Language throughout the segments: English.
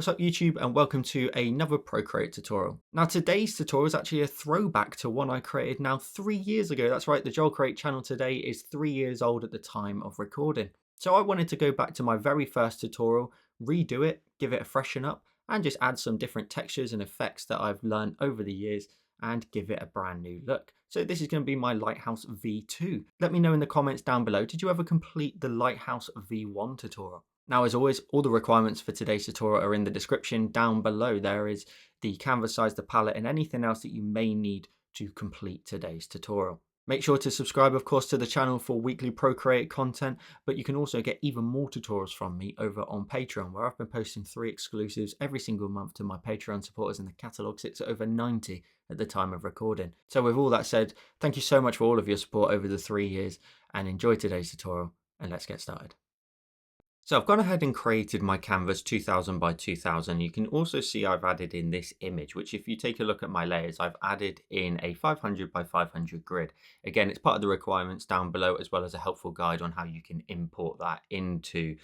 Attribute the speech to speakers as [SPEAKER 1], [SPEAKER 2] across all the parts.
[SPEAKER 1] What's up YouTube, and welcome to another Procreate tutorial. Now today's tutorial is actually a throwback to one I created now 3 years ago. That's right, the Joel Create channel today is 3 years old at the time of recording. So I wanted to go back to my very first tutorial, redo it, give it a freshen up, and just add some different textures and effects that I've learned over the years and give it a brand new look. So this is going to be my Lighthouse V2. Let me know in the comments down below, did you ever complete the Lighthouse V1 tutorial? Now, as always, all the requirements for today's tutorial are in the description down below. There is the canvas size, the palette, and anything else that you may need to complete today's tutorial. Make sure to subscribe, of course, to the channel for weekly Procreate content, but you can also get even more tutorials from me over on Patreon, where I've been posting 3 exclusives every single month to my Patreon supporters, and the catalogue sits at over 90 at the time of recording. So with all that said, thank you so much for all of your support over the 3 years, and enjoy today's tutorial, and let's get started. So I've gone ahead and created my canvas 2000 by 2000. You can also see I've added in this image, which if you take a look at my layers, I've added in a 500 by 500 grid. Again, it's part of the requirements down below, as well as a helpful guide on how you can import that into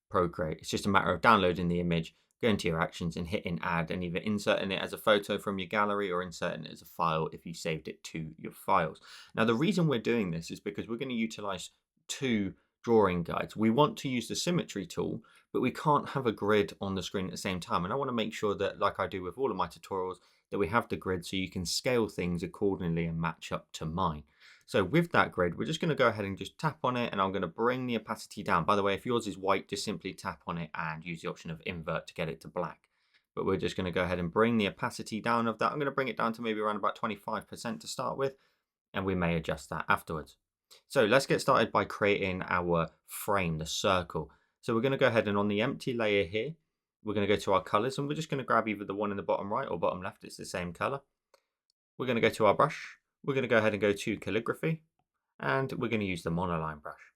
[SPEAKER 1] Procreate. It's just a matter of downloading the image, going to your actions and hitting add, and either inserting it as a photo from your gallery or inserting it as a file if you saved it to your files. Now, the reason we're doing this is because we're going to utilize 2 drawing guides. We want to use the symmetry tool, but we can't have a grid on the screen at the same time. And I want to make sure that, like I do with all of my tutorials, that we have the grid so you can scale things accordingly and match up to mine. So with that grid, we're just going to go ahead and just tap on it, and I'm going to bring the opacity down. By the way, if yours is white, just simply tap on it and use the option of invert to get it to black. But we're just going to go ahead and bring the opacity down of that. I'm going to bring it down to maybe around about 25% to start with, and we may adjust that afterwards. So let's get started by creating our frame, the circle. So we're going to go ahead and on the empty layer here, we're going to go to our colors, and we're just going to grab either the one in the bottom right or bottom left. It's the same color. We're going to go to our brush. We're going to go ahead and go to calligraphy, and we're going to use the monoline brush.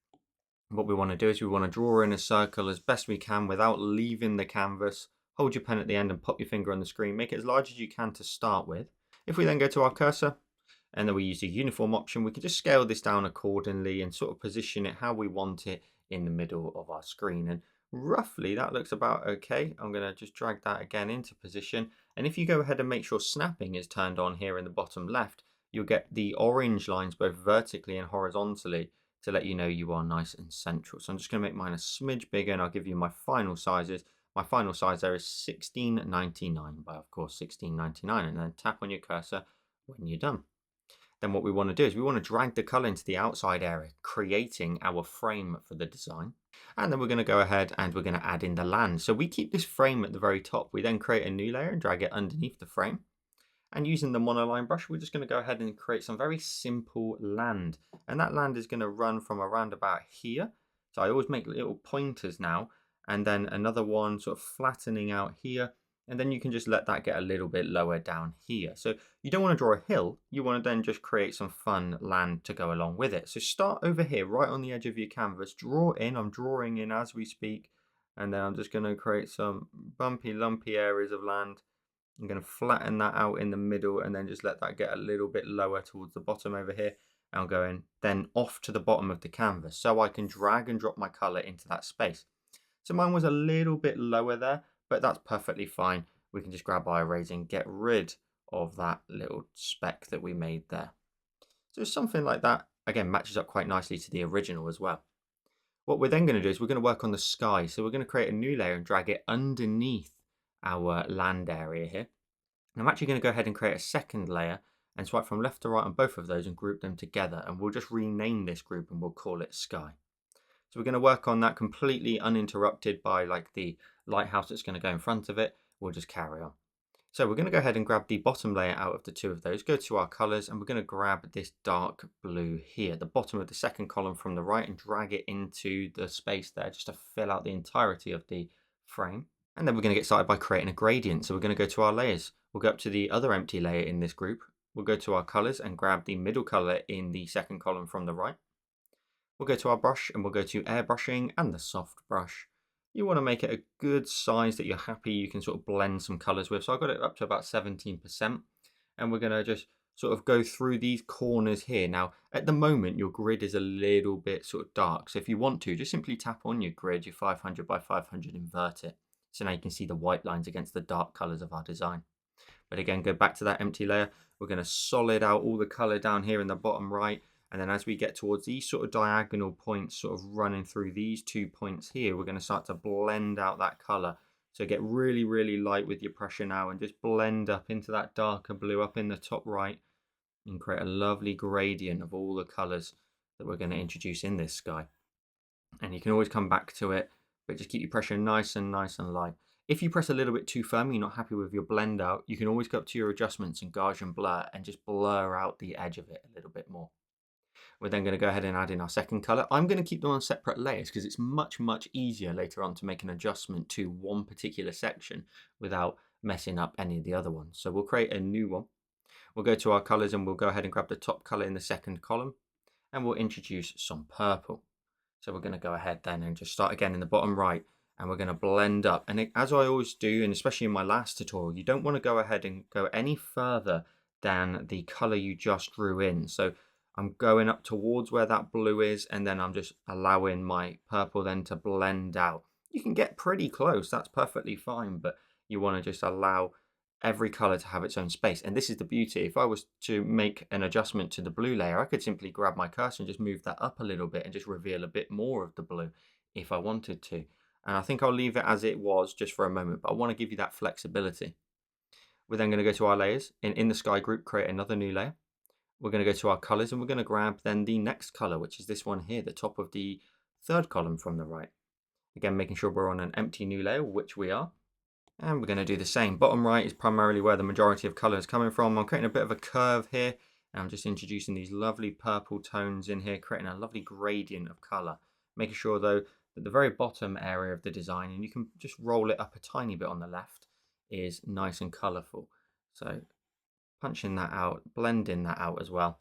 [SPEAKER 1] What we want to do is we want to draw in a circle as best we can without leaving the canvas. Hold your pen at the end and pop your finger on the screen. Make it as large as you can to start with. If we then go to our cursor, and then we use the uniform option, we can just scale this down accordingly and sort of position it how we want it in the middle of our screen. And roughly that looks about okay. I'm going to just drag that again into position. And if you go ahead and make sure snapping is turned on here in the bottom left, you'll get the orange lines both vertically and horizontally to let you know you are nice and central. So I'm just going to make mine a smidge bigger, and I'll give you my final sizes. My final size there is 1699 by, of course, 1699, and then tap on your cursor when you're done. Then what we want to do is we want to drag the color into the outside area, creating our frame for the design. And then we're going to go ahead and we're going to add in the land. So we keep this frame at the very top. We then create a new layer and drag it underneath the frame. And using the monoline brush, we're just going to go ahead and create some very simple land. And that land is going to run from around about here. So I always make little pointers now. And then another one sort of flattening out here. And then you can just let that get a little bit lower down here. So you don't want to draw a hill. You want to then just create some fun land to go along with it. So start over here, right on the edge of your canvas. Draw in. I'm drawing in as we speak. And then I'm just going to create some bumpy, lumpy areas of land. I'm going to flatten that out in the middle and then just let that get a little bit lower towards the bottom over here. And I'm going then off to the bottom of the canvas so I can drag and drop my color into that space. So mine was a little bit lower there, but that's perfectly fine. We can just grab our eraser and get rid of that little speck that we made there. So something like that, again, matches up quite nicely to the original as well. What we're then going to do is we're going to work on the sky. So we're going to create a new layer and drag it underneath our land area here. And I'm actually going to go ahead and create a second layer and swipe from left to right on both of those and group them together. And we'll just rename this group and we'll call it sky. So we're going to work on that completely uninterrupted by like the lighthouse that's going to go in front of it. We'll just carry on. So we're going to go ahead and grab the bottom layer out of the 2 of those, go to our colors, and we're going to grab this dark blue here, the bottom of the second column from the right, and drag it into the space there just to fill out the entirety of the frame. And then we're going to get started by creating a gradient. So we're going to go to our layers. We'll go up to the other empty layer in this group. We'll go to our colors and grab the middle color in the second column from the right. We'll go to our brush and we'll go to airbrushing and the soft brush. You want to make it a good size that you're happy you can sort of blend some colors with. So I've got it up to about 17%. And we're going to just sort of go through these corners here. Now, at the moment, your grid is a little bit sort of dark. So if you want to, just simply tap on your grid, your 500 by 500, invert it. So now you can see the white lines against the dark colors of our design. But again, go back to that empty layer. We're going to solid out all the color down here in the bottom right. And then as we get towards these sort of diagonal points, sort of running through these 2 points here, we're going to start to blend out that color. So get really, really light with your pressure now and just blend up into that darker blue up in the top right and create a lovely gradient of all the colors that we're going to introduce in this sky. And you can always come back to it, but just keep your pressure nice and light. If you press a little bit too firm, you're not happy with your blend out, you can always go up to your adjustments and Gaussian blur and just blur out the edge of it a little bit more. We're then going to go ahead and add in our second color. I'm going to keep them on separate layers because it's much easier later on to make an adjustment to one particular section without messing up any of the other ones. So we'll create a new one. We'll go to our colors and we'll go ahead and grab the top color in the second column and we'll introduce some purple. So we're going to go ahead then and just start again in the bottom right and we're going to blend up. And as I always do, and especially in my last tutorial, you don't want to go ahead and go any further than the color you just drew in. So I'm going up towards where that blue is and then I'm just allowing my purple then to blend out. You can get pretty close, that's perfectly fine, but you want to just allow every color to have its own space. And this is the beauty. If I was to make an adjustment to the blue layer, I could simply grab my cursor and just move that up a little bit and just reveal a bit more of the blue if I wanted to. And I think I'll leave it as it was just for a moment, but I want to give you that flexibility. We're then going to go to our layers. In the sky group, create another new layer. We're going to go to our colors and we're going to grab then the next color, which is this one here, the top of the third column from the right. Again, making sure we're on an empty new layer, which we are. And we're going to do the same. Bottom right is primarily where the majority of color is coming from. I'm creating a bit of a curve here. And I'm just introducing these lovely purple tones in here, creating a lovely gradient of color. Making sure though that the very bottom area of the design, and you can just roll it up a tiny bit on the left, is nice and colorful. So punching that out, blending that out as well.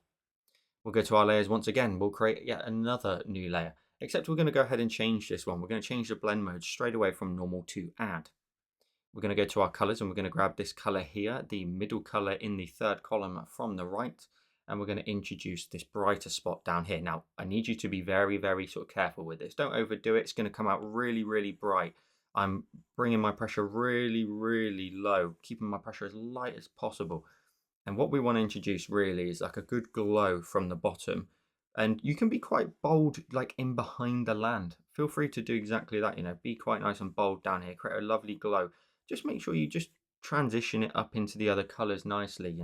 [SPEAKER 1] We'll go to our layers once again. We'll create yet another new layer, except we're going to go ahead and change this one. We're going to change the blend mode straight away from normal to add. We're going to go to our colors and we're going to grab this color here, the middle color in the third column from the right, and we're going to introduce this brighter spot down here. Now, I need you to be very sort of careful with this. Don't overdo it. It's going to come out really bright. I'm bringing my pressure really low, keeping my pressure as light as possible. And what we want to introduce really is like a good glow from the bottom. And you can be quite bold, like in behind the land. Feel free to do exactly that, be quite nice and bold down here, create a lovely glow. Just make sure you just transition it up into the other colors nicely,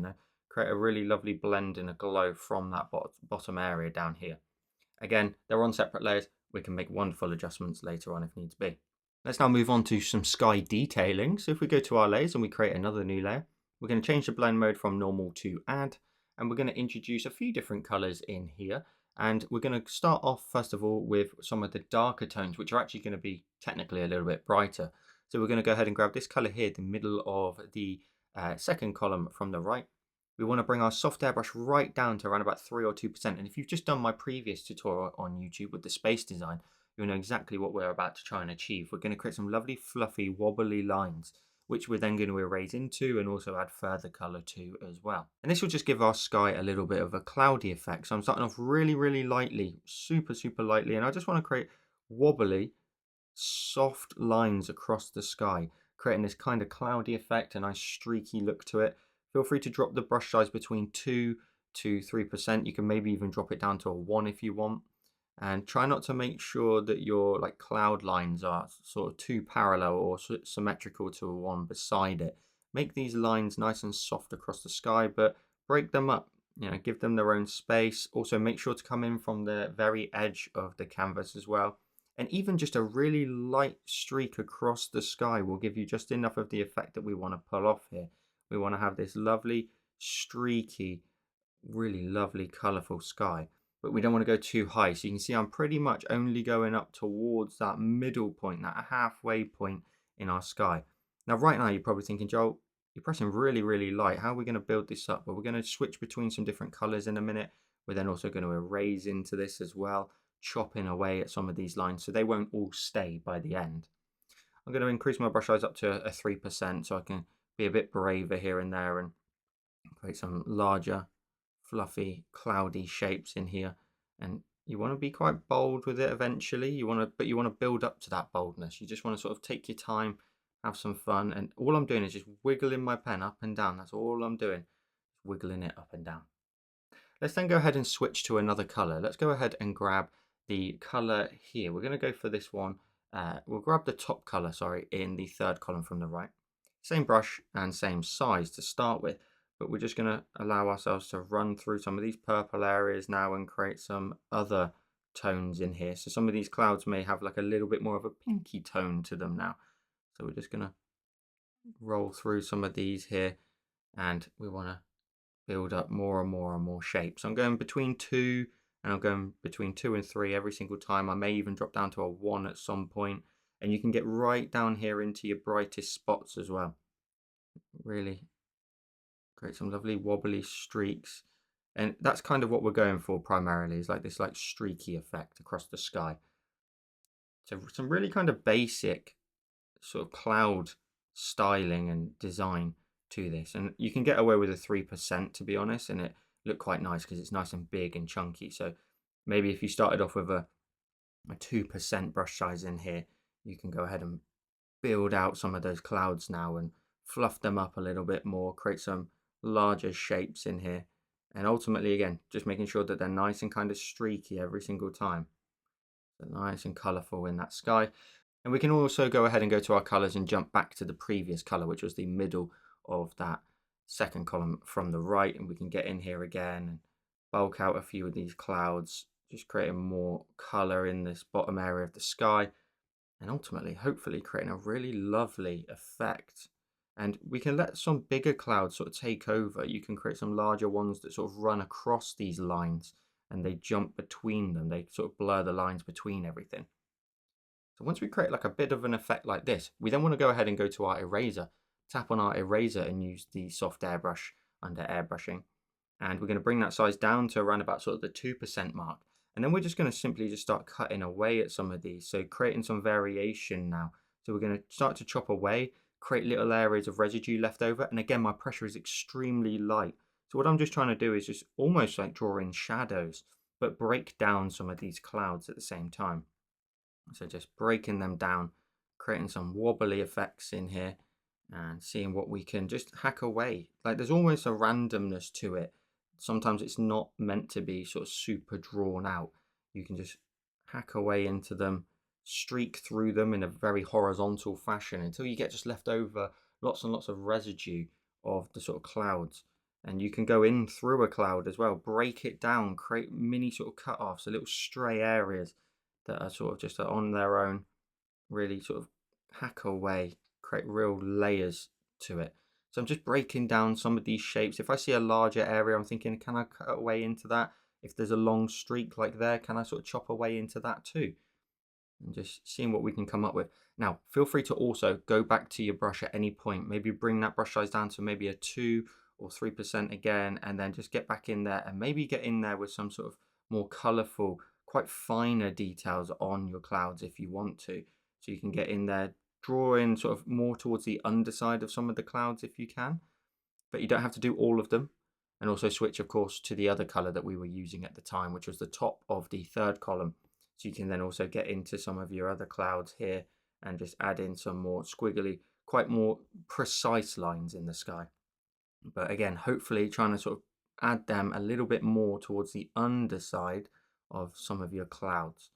[SPEAKER 1] create a really lovely blend and a glow from that bottom area down here. Again, they're on separate layers. We can make wonderful adjustments later on if needs be. Let's now move on to some sky detailing. So if we go to our layers and we create another new layer, we're going to change the blend mode from normal to add, and we're going to introduce a few different colors in here. And we're going to start off first of all with some of the darker tones, which are actually going to be technically a little bit brighter. So we're going to go ahead and grab this color here, the middle of the second column from the right. We want to bring our soft airbrush right down to around about 3 or 2%. And if you've just done my previous tutorial on YouTube with the space design, you'll know exactly what we're about to try and achieve. We're going to create some lovely, fluffy, wobbly lines, which we're then going to erase into and also add further color to as well. And this will just give our sky a little bit of a cloudy effect. So I'm starting off really lightly, super lightly, and I just want to create wobbly, soft lines across the sky, creating this kind of cloudy effect, a nice streaky look to it. Feel free to drop the brush size between 2 to 3%. You can maybe even drop it down to a 1 if you want. And try not to make sure that your cloud lines are sort of too parallel or symmetrical to one beside it. Make these lines nice and soft across the sky, but break them up, give them their own space. Also make sure to come in from the very edge of the canvas as well. And even just a really light streak across the sky will give you just enough of the effect that we want to pull off here. We want to have this lovely, streaky, really lovely, colorful sky. But we don't want to go too high. So you can see I'm pretty much only going up towards that middle point, that halfway point in our sky. Now, right now, you're probably thinking, Joel, you're pressing really light. How are we going to build this up? Well, we're going to switch between some different colors in a minute. We're then also going to erase into this as well, chopping away at some of these lines so they won't all stay by the end. I'm going to increase my brush size up to a 3% so I can be a bit braver here and there and create some larger, fluffy, cloudy shapes in here. And you want to be quite bold with it eventually. But you want to build up to that boldness. You just want to sort of take your time, have some fun. And all I'm doing is just wiggling my pen up and down. That's all I'm doing, wiggling it up and down. Let's then go ahead and switch to another color. Let's go ahead and grab the color here. We're going to go for this one. We'll grab the top color, sorry, in the third column from the right. Same brush and same size to start with, but we're just going to allow ourselves to run through some of these purple areas now and create some other tones in here. So some of these clouds may have like a little bit more of a pinky tone to them now. So we're just going to roll through some of these here, and we want to build up more and more and more shapes. So I'm going between 2 and I'm going between 2 and 3 every single time. I may even drop down to a 1 at some point, and you can get right down here into your brightest spots as well. Really create some lovely wobbly streaks, and that's kind of what we're going for primarily, is like this like streaky effect across the sky. So some really kind of basic sort of cloud styling and design to this, and you can get away with a 3% to be honest, and it looked quite nice because it's nice and big and chunky. So maybe if you started off with a 2% brush size in here, you can go ahead and build out some of those clouds now and fluff them up a little bit more, create some larger shapes in here, and ultimately again just making sure that they're nice and kind of streaky every single time. So nice and colorful in that sky. And we can also go ahead and go to our colors and jump back to the previous color, which was the middle of that second column from the right. And we can get in here again and bulk out a few of these clouds, just creating more color in this bottom area of the sky, and ultimately, hopefully creating a really lovely effect. And we can let some bigger clouds sort of take over. You can create some larger ones that sort of run across these lines and they jump between them. They sort of blur the lines between everything. So once we create like a bit of an effect like this, we then want to go ahead and go to our eraser, tap on our eraser and use the soft airbrush under airbrushing. And we're going to bring that size down to around about sort of the 2% mark. And then we're just going to simply just start cutting away at some of these. So creating some variation now. So we're going to start to chop away, create little areas of residue left over. And again, my pressure is extremely light. So what I'm just trying to do is just almost like draw in shadows, but break down some of these clouds at the same time. So just breaking them down, creating some wobbly effects in here and seeing what we can just hack away. Like there's almost a randomness to it. Sometimes it's not meant to be sort of super drawn out. You can just hack away into them, streak through them in a very horizontal fashion until you get just left over lots and lots of residue of the sort of clouds. And you can go in through a cloud as well, break it down, create mini sort of cut-offs, so little stray areas that are sort of just on their own, really sort of hack away, create real layers to it. So I'm just breaking down some of these shapes. If I see a larger area, I'm thinking, can I cut away into that? If there's a long streak like there, can I sort of chop away into that too? And just seeing what we can come up with. Now, feel free to also go back to your brush at any point. Maybe bring that brush size down to maybe a 2 or 3% again, and then just get back in there and maybe get in there with some sort of more colorful, quite finer details on your clouds if you want to. So you can get in there, draw in sort of more towards the underside of some of the clouds if you can, but you don't have to do all of them. And also switch, of course, to the other color that we were using at the time, which was the top of the third column. So you can then also get into some of your other clouds here and just add in some more squiggly, quite more precise lines in the sky. But again, hopefully trying to sort of add them a little bit more towards the underside of some of your clouds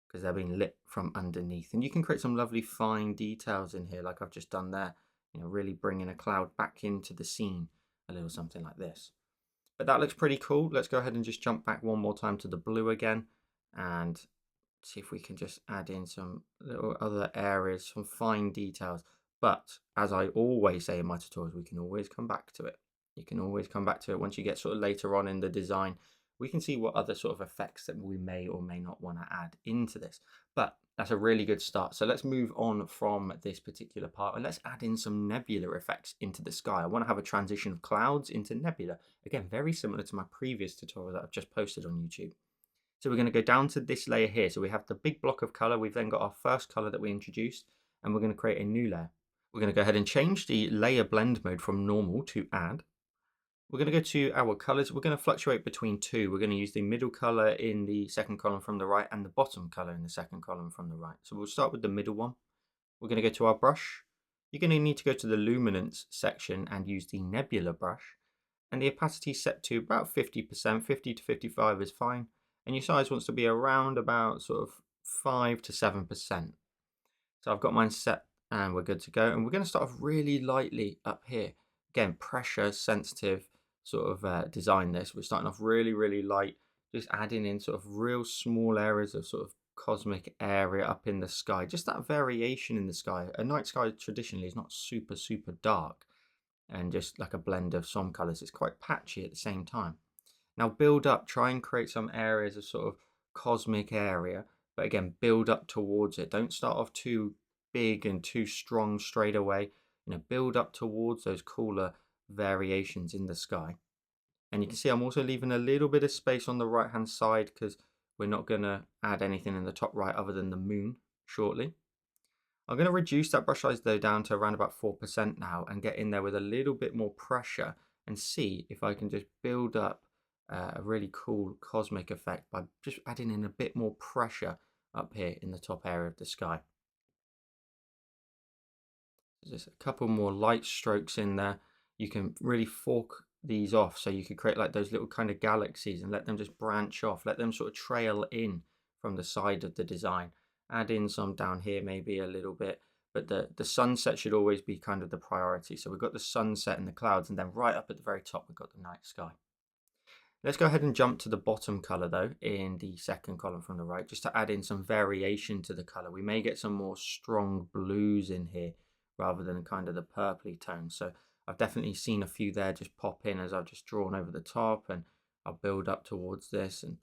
[SPEAKER 1] because they're being lit from underneath. And you can create some lovely fine details in here like I've just done there, you know, really bringing a cloud back into the scene, a little something like this. But that looks pretty cool. Let's go ahead and just jump back one more time to the blue again and see if we can just add in some little other areas, some fine details. But as I always say in my tutorials, we can always come back to it. You can always come back to it once you get sort of later on in the design. We can see what other sort of effects that we may or may not want to add into this. But that's a really good start. So let's move on from this particular part and let's add in some nebula effects into the sky. I want to have a transition of clouds into nebula. Again, very similar to my previous tutorial that I've just posted on YouTube. So we're going to go down to this layer here. So we have the big block of color. We've then got our first color that we introduced, and we're going to create a new layer. We're going to go ahead and change the layer blend mode from normal to add. We're going to go to our colors. We're going to fluctuate between two. We're going to use the middle color in the second column from the right and the bottom color in the second column from the right. So we'll start with the middle one. We're going to go to our brush. you're going to need to go to the luminance section and use the nebula brush. And the opacity set to about 50%, 50 to 55 is fine. And your size wants to be around about sort of 5 to 7%. So I've got mine set and we're good to go. And we're going to start off really lightly up here. Again, pressure sensitive sort of design this. We're starting off really, really light, just adding in sort of real small areas of sort of cosmic area up in the sky. Just that variation in the sky. A night sky traditionally is not super, super dark and just like a blend of some colors. It's quite patchy at the same time. Now build up, try and create some areas of sort of cosmic area, but again, build up towards it. Don't start off too big and too strong straight away. Build up towards those cooler variations in the sky. And you can see I'm also leaving a little bit of space on the right hand side because we're not going to add anything in the top right other than the moon shortly. I'm going to reduce that brush size though down to around about 4% now and get in there with a little bit more pressure and see if I can just build up a really cool cosmic effect by just adding in a bit more pressure up here in the top area of the sky. Just a couple more light strokes in there. You can really fork these off, so you could create like those little kind of galaxies and let them just branch off, let them sort of trail in from the side of the design. Add in some down here maybe a little bit, but the sunset should always be kind of the priority. So we've got the sunset and the clouds, and then right up at the very top we've got the night sky. Let's go ahead and jump to the bottom color though in the second column from the right, just to add in some variation to the color. We may get some more strong blues in here rather than kind of the purpley tone. So I've definitely seen a few there just pop in as I've just drawn over the top, and I'll build up towards this and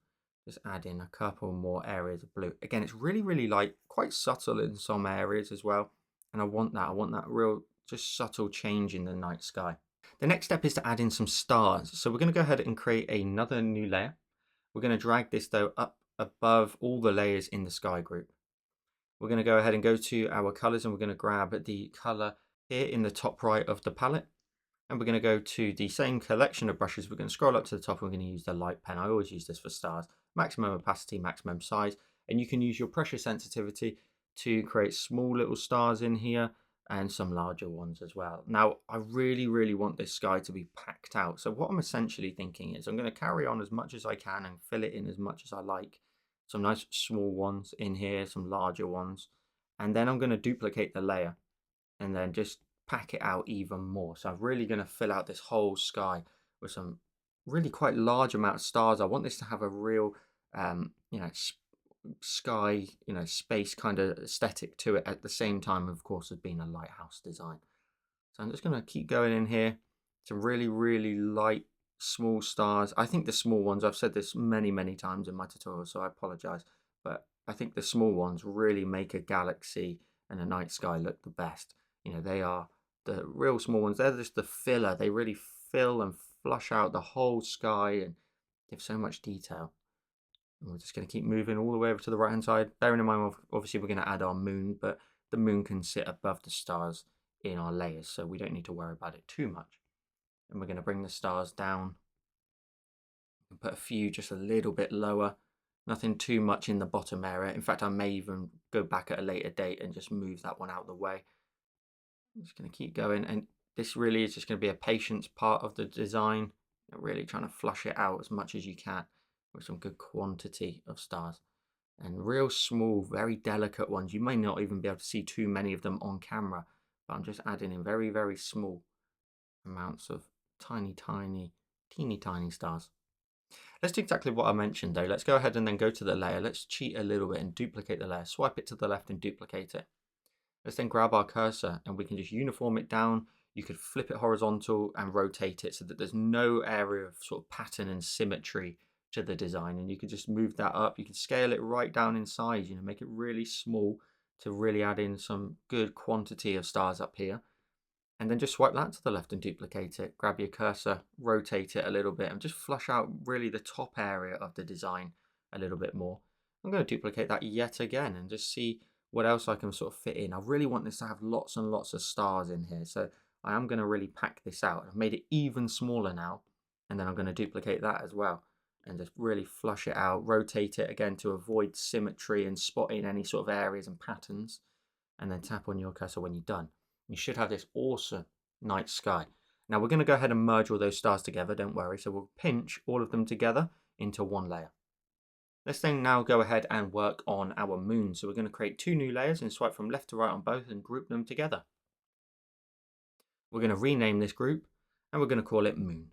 [SPEAKER 1] just add in a couple more areas of blue. Again, it's really, really light, quite subtle in some areas as well. And I want that real, just subtle change in the night sky. The next step is to add in some stars. So we're going to go ahead and create another new layer. We're going to drag this though up above all the layers in the sky group. We're going to go ahead and go to our colors, and we're going to grab the color here in the top right of the palette. And we're going to go to the same collection of brushes. We're going to scroll up to the top and we're going to use the light pen. I always use this for stars. Maximum opacity, maximum size. And you can use your pressure sensitivity to create small little stars in here and some larger ones as well. Now, I really, really want this sky to be packed out. So what I'm essentially thinking is I'm going to carry on as much as I can and fill it in as much as I like. Some nice small ones in here, some larger ones. And then I'm going to duplicate the layer and then just pack it out even more. So I'm really going to fill out this whole sky with some really quite large amount of stars. I want this to have a real, sky, space kind of aesthetic to it at the same time, of course, as being a lighthouse design. So I'm just going to keep going in here. Some really, really light, small stars. I think the small ones, I've said this many, many times in my tutorial, so I apologize, but I think the small ones really make a galaxy and a night sky look the best. They are the real small ones. They're just the filler. They really fill and flush out the whole sky and give so much detail. And we're just going to keep moving all the way over to the right hand side. Bearing in mind, obviously, we're going to add our moon, but the moon can sit above the stars in our layers, so we don't need to worry about it too much. And we're going to bring the stars down and put a few just a little bit lower. Nothing too much in the bottom area. In fact, I may even go back at a later date and just move that one out of the way. I'm just going to keep going, and this really is just going to be a patience part of the design. Really trying to flush it out as much as you can with some good quantity of stars. And real small, very delicate ones. You may not even be able to see too many of them on camera, but I'm just adding in very, very small amounts of tiny, tiny, teeny tiny stars. Let's do exactly what I mentioned though. Let's go ahead and then go to the layer. Let's cheat a little bit and duplicate the layer. Swipe it to the left and duplicate it. Let's then grab our cursor and we can just uniform it down. You could flip it horizontal and rotate it so that there's no area of sort of pattern and symmetry to the design, and you could just move that up. You can scale it right down in size, make it really small to really add in some good quantity of stars up here. And then just swipe that to the left and duplicate it. Grab your cursor, rotate it a little bit, and just flush out really the top area of the design a little bit more. I'm going to duplicate that yet again and just see what else I can sort of fit in. I really want this to have lots and lots of stars in here, so I am going to really pack this out. I've made it even smaller now, and then I'm going to duplicate that as well and just really flush it out, rotate it again to avoid symmetry and spotting any sort of areas and patterns, and then tap on your cursor when you're done. You should have this awesome night sky. Now we're going to go ahead and merge all those stars together, don't worry. So we'll pinch all of them together into one layer. Let's then now go ahead and work on our moon. So we're going to create 2 new layers and swipe from left to right on both and group them together. We're going to rename this group and we're going to call it moon.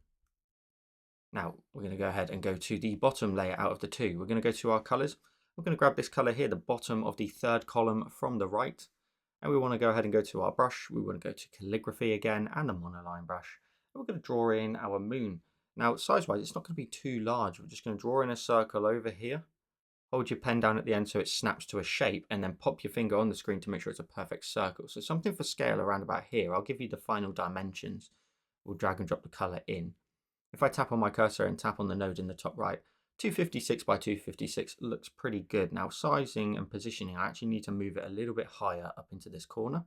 [SPEAKER 1] Now we're going to go ahead and go to the bottom layer out of the 2. We're going to go to our colors. We're going to grab this color here, the bottom of the 3rd column from the right. And we want to go ahead and go to our brush. We want to go to calligraphy again and the monoline brush. And we're going to draw in our moon. Now size wise, it's not going to be too large. We're just going to draw in a circle over here. Hold your pen down at the end so it snaps to a shape, and then pop your finger on the screen to make sure it's a perfect circle. So something for scale around about here. I'll give you the final dimensions. We'll drag and drop the color in. If I tap on my cursor and tap on the node in the top right, 256 by 256 looks pretty good. Now sizing and positioning, I actually need to move it a little bit higher up into this corner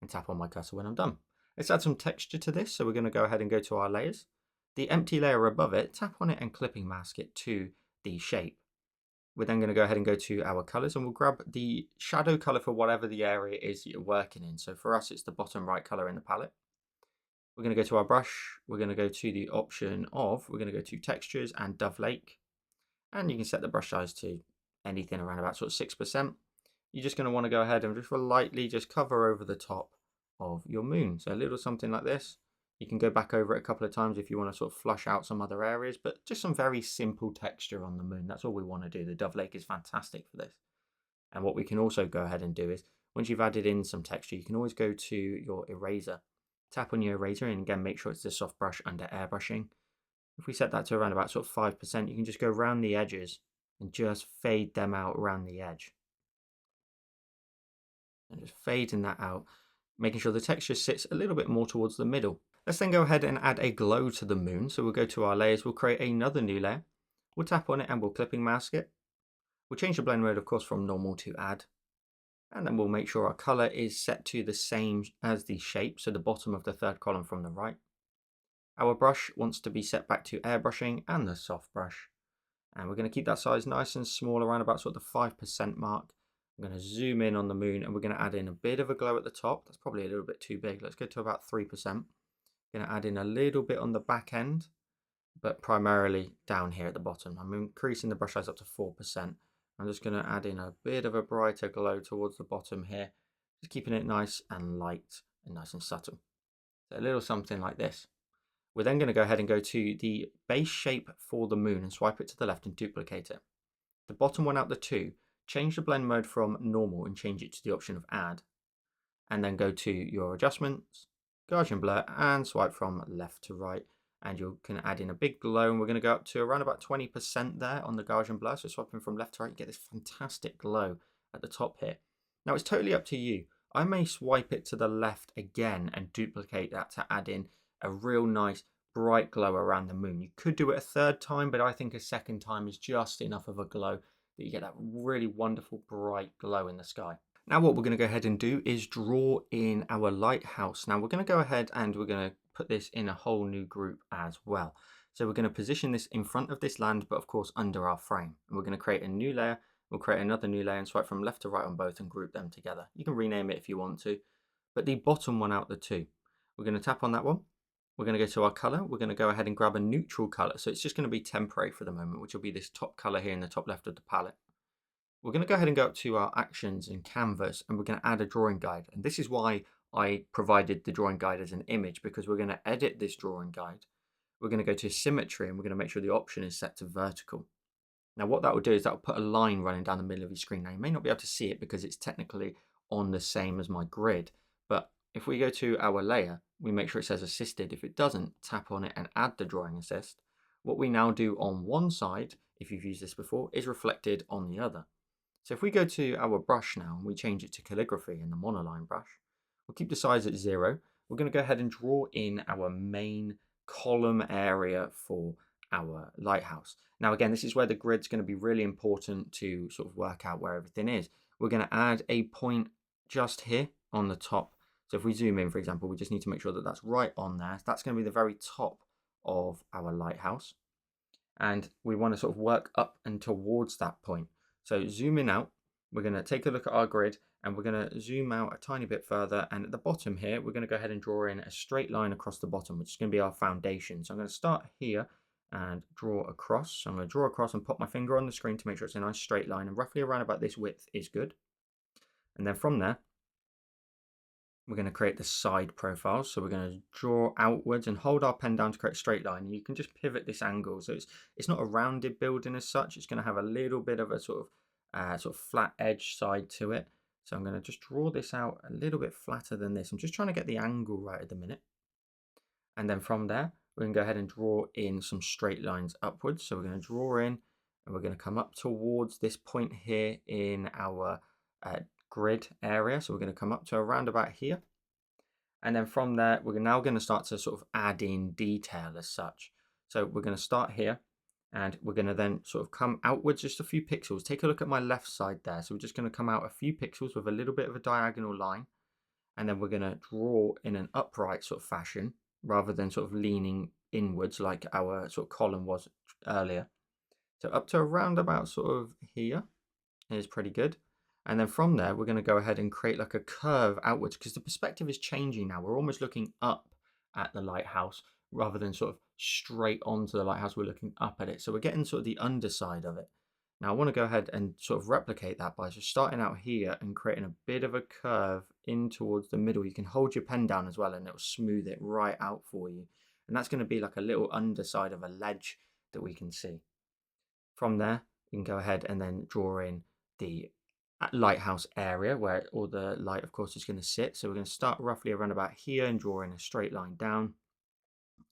[SPEAKER 1] and tap on my cursor when I'm done. Let's add some texture to this. So we're going to go ahead and go to our layers. The empty layer above it, tap on it and clipping mask it to the shape. We're then going to go ahead and go to our colors and we'll grab the shadow color for whatever the area is that you're working in. So for us, it's the bottom right color in the palette. We're going to go to our brush. We're going to go to the option of, we're going to go to textures and Dove Lake. And you can set the brush size to anything around about sort of 6%. You're just going to want to go ahead and just lightly just cover over the top of your moon. So a little something like this. You can go back over it a couple of times if you want to sort of flush out some other areas, but just some very simple texture on the moon. That's all we want to do. The Dove Lake is fantastic for this. And what we can also go ahead and do is, once you've added in some texture, you can always go to your eraser. Tap on your eraser and again, make sure it's the soft brush under airbrushing. If we set that to around about sort of 5%, you can just go around the edges and just fade them out around the edge. And just fading that out, making sure the texture sits a little bit more towards the middle. Let's then go ahead and add a glow to the moon. So we'll go to our layers, we'll create another new layer. We'll tap on it and we'll clipping mask it. We'll change the blend mode, of course, from normal to add. And then we'll make sure our color is set to the same as the shape, so the bottom of the 3rd column from the right. Our brush wants to be set back to airbrushing and the soft brush. And we're going to keep that size nice and small around about sort of the 5% mark. I'm going to zoom in on the moon and we're going to add in a bit of a glow at the top. That's probably a little bit too big. Let's go to about 3%. Going to add in a little bit on the back end, but primarily down here at the bottom. I'm increasing the brush size up to 4%. I'm just going to add in a bit of a brighter glow towards the bottom here, just keeping it nice and light and nice and subtle. So a little something like this. We're then going to go ahead and go to the base shape for the moon and swipe it to the left and duplicate it. The bottom one out the 2, change the blend mode from normal and change it to the option of add. And then go to your adjustments, Gaussian blur, and swipe from left to right. And you can add in a big glow, and we're going to go up to around about 20% there on the Gaussian blur. So swiping from left to right, you get this fantastic glow at the top here. Now it's totally up to you. I may swipe it to the left again and duplicate that to add in a real nice bright glow around the moon. You could do it a 3rd time, but I think a 2nd time is just enough of a glow that you get that really wonderful bright glow in the sky. Now what we're going to go ahead and do is draw in our lighthouse. Now we're going to go ahead and we're going to put this in a whole new group as well. So we're going to position this in front of this land, but of course under our frame. And we're going to create a new layer. We'll create another new layer and swipe from left to right on both and group them together. You can rename it if you want to, but the bottom one out the 2. We're going to tap on that one. We're going to go to our color. We're going to go ahead and grab a neutral color. So it's just going to be temporary for the moment, which will be this top color here in the top left of the palette. We're going to go ahead and go up to our actions in Canvas and we're going to add a drawing guide. And this is why I provided the drawing guide as an image, because we're going to edit this drawing guide. We're going to go to symmetry and we're going to make sure the option is set to vertical. Now what that will do is that will put a line running down the middle of your screen. Now you may not be able to see it because it's technically on the same as my grid, but if we go to our layer, we make sure it says assisted. If it doesn't, tap on it and add the drawing assist. What we now do on one side, if you've used this before, is reflected on the other. So if we go to our brush now and we change it to calligraphy in the monoline brush, we'll keep the size at 0. We're going to go ahead and draw in our main column area for our lighthouse. Now again, this is where the grid's going to be really important to sort of work out where everything is. We're going to add a point just here on the top. So if we zoom in, for example, we just need to make sure that that's right on there. That's going to be the very top of our lighthouse. And we want to sort of work up and towards that point. So zooming out, we're going to take a look at our grid and we're going to zoom out a tiny bit further, and at the bottom here we're going to go ahead and draw in a straight line across the bottom, which is going to be our foundation. So I'm going to start here and draw across. So I'm going to draw across and pop my finger on the screen to make sure it's a nice straight line, and roughly around about this width is good. And then from there we're going to create the side profiles. So we're going to draw outwards and hold our pen down to create a straight line. And you can just pivot this angle. So it's not a rounded building as such. It's going to have a little bit of a sort of flat edge side to it. So I'm going to just draw this out a little bit flatter than this. I'm just trying to get the angle right at the minute. And then from there, we're going to go ahead and draw in some straight lines upwards. So we're going to draw in and we're going to come up towards this point here in our grid area. So we're going to come up to around about here. And then from there, we're now going to start to sort of add in detail as such. So we're going to start here and we're going to then sort of come outwards just a few pixels. Take a look at my left side there. So we're just going to come out a few pixels with a little bit of a diagonal line. And then we're going to draw in an upright sort of fashion rather than sort of leaning inwards like our sort of column was earlier. So up to around about sort of here is pretty good. And then from there, we're going to go ahead and create like a curve outwards because the perspective is changing now. We're almost looking up at the lighthouse rather than sort of straight onto the lighthouse. We're looking up at it. So we're getting sort of the underside of it. Now I want to go ahead and sort of replicate that by just starting out here and creating a bit of a curve in towards the middle. You can hold your pen down as well and it'll smooth it right out for you. And that's going to be like a little underside of a ledge that we can see. From there, you can go ahead and then draw in the lighthouse area where all the light, of course, is going to sit. So we're going to start roughly around about here and draw in a straight line down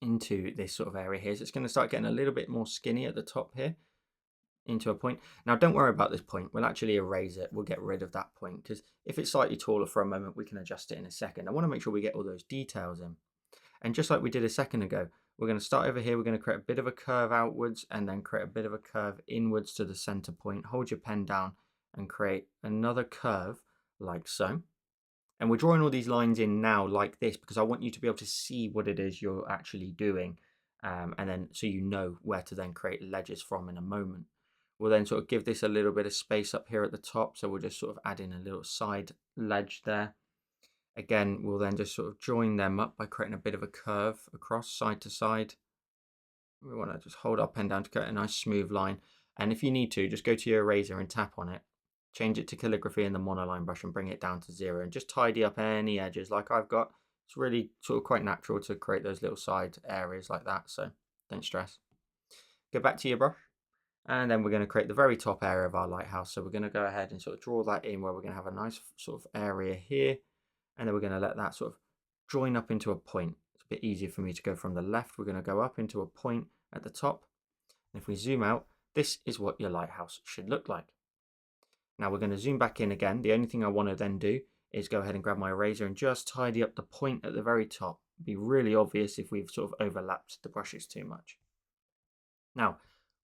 [SPEAKER 1] into this sort of area here. So it's going to start getting a little bit more skinny at the top here into a point. Now don't worry about this point, we'll actually erase it, we'll get rid of that point because if it's slightly taller for a moment we can adjust it in a second. I want to make sure we get all those details in. And just like we did a second ago, we're going to start over here, we're going to create a bit of a curve outwards and then create a bit of a curve inwards to the center point. Hold your pen down and create another curve like so. And we're drawing all these lines in now like this because I want you to be able to see what it is you're actually doing, and then so you know where to then create ledges from in a moment. We'll then sort of give this a little bit of space up here at the top, so we'll just sort of add in a little side ledge there. Again, we'll then just sort of join them up by creating a bit of a curve across side to side. We want to just hold our pen down to create a nice smooth line, and if you need to, just go to your eraser and tap on it, change it to calligraphy in the monoline brush and bring it down to 0 and just tidy up any edges like I've got. It's really sort of quite natural to create those little side areas like that, so don't stress. Go back to your brush. And then we're going to create the very top area of our lighthouse. So we're going to go ahead and sort of draw that in where we're going to have a nice sort of area here. And then we're going to let that sort of join up into a point. It's a bit easier for me to go from the left. We're going to go up into a point at the top. And if we zoom out, this is what your lighthouse should look like. Now we're going to zoom back in again. The only thing I want to then do is go ahead and grab my eraser and just tidy up the point at the very top. It'd be really obvious if we've sort of overlapped the brushes too much. Now,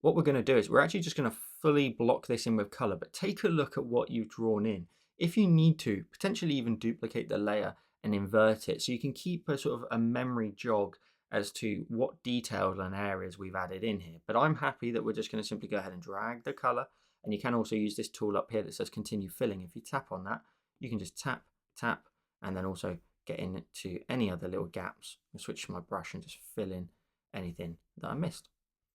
[SPEAKER 1] what we're going to do is we're actually just going to fully block this in with color, but take a look at what you've drawn in. If you need to, potentially even duplicate the layer and invert it so you can keep a sort of a memory jog as to what details and areas we've added in here. But I'm happy that we're just going to simply go ahead and drag the color, and you can also use this tool up here that says continue filling. If you tap on that, you can just tap, tap, and then also get into any other little gaps. I'll switch to my brush and just fill in anything that I missed.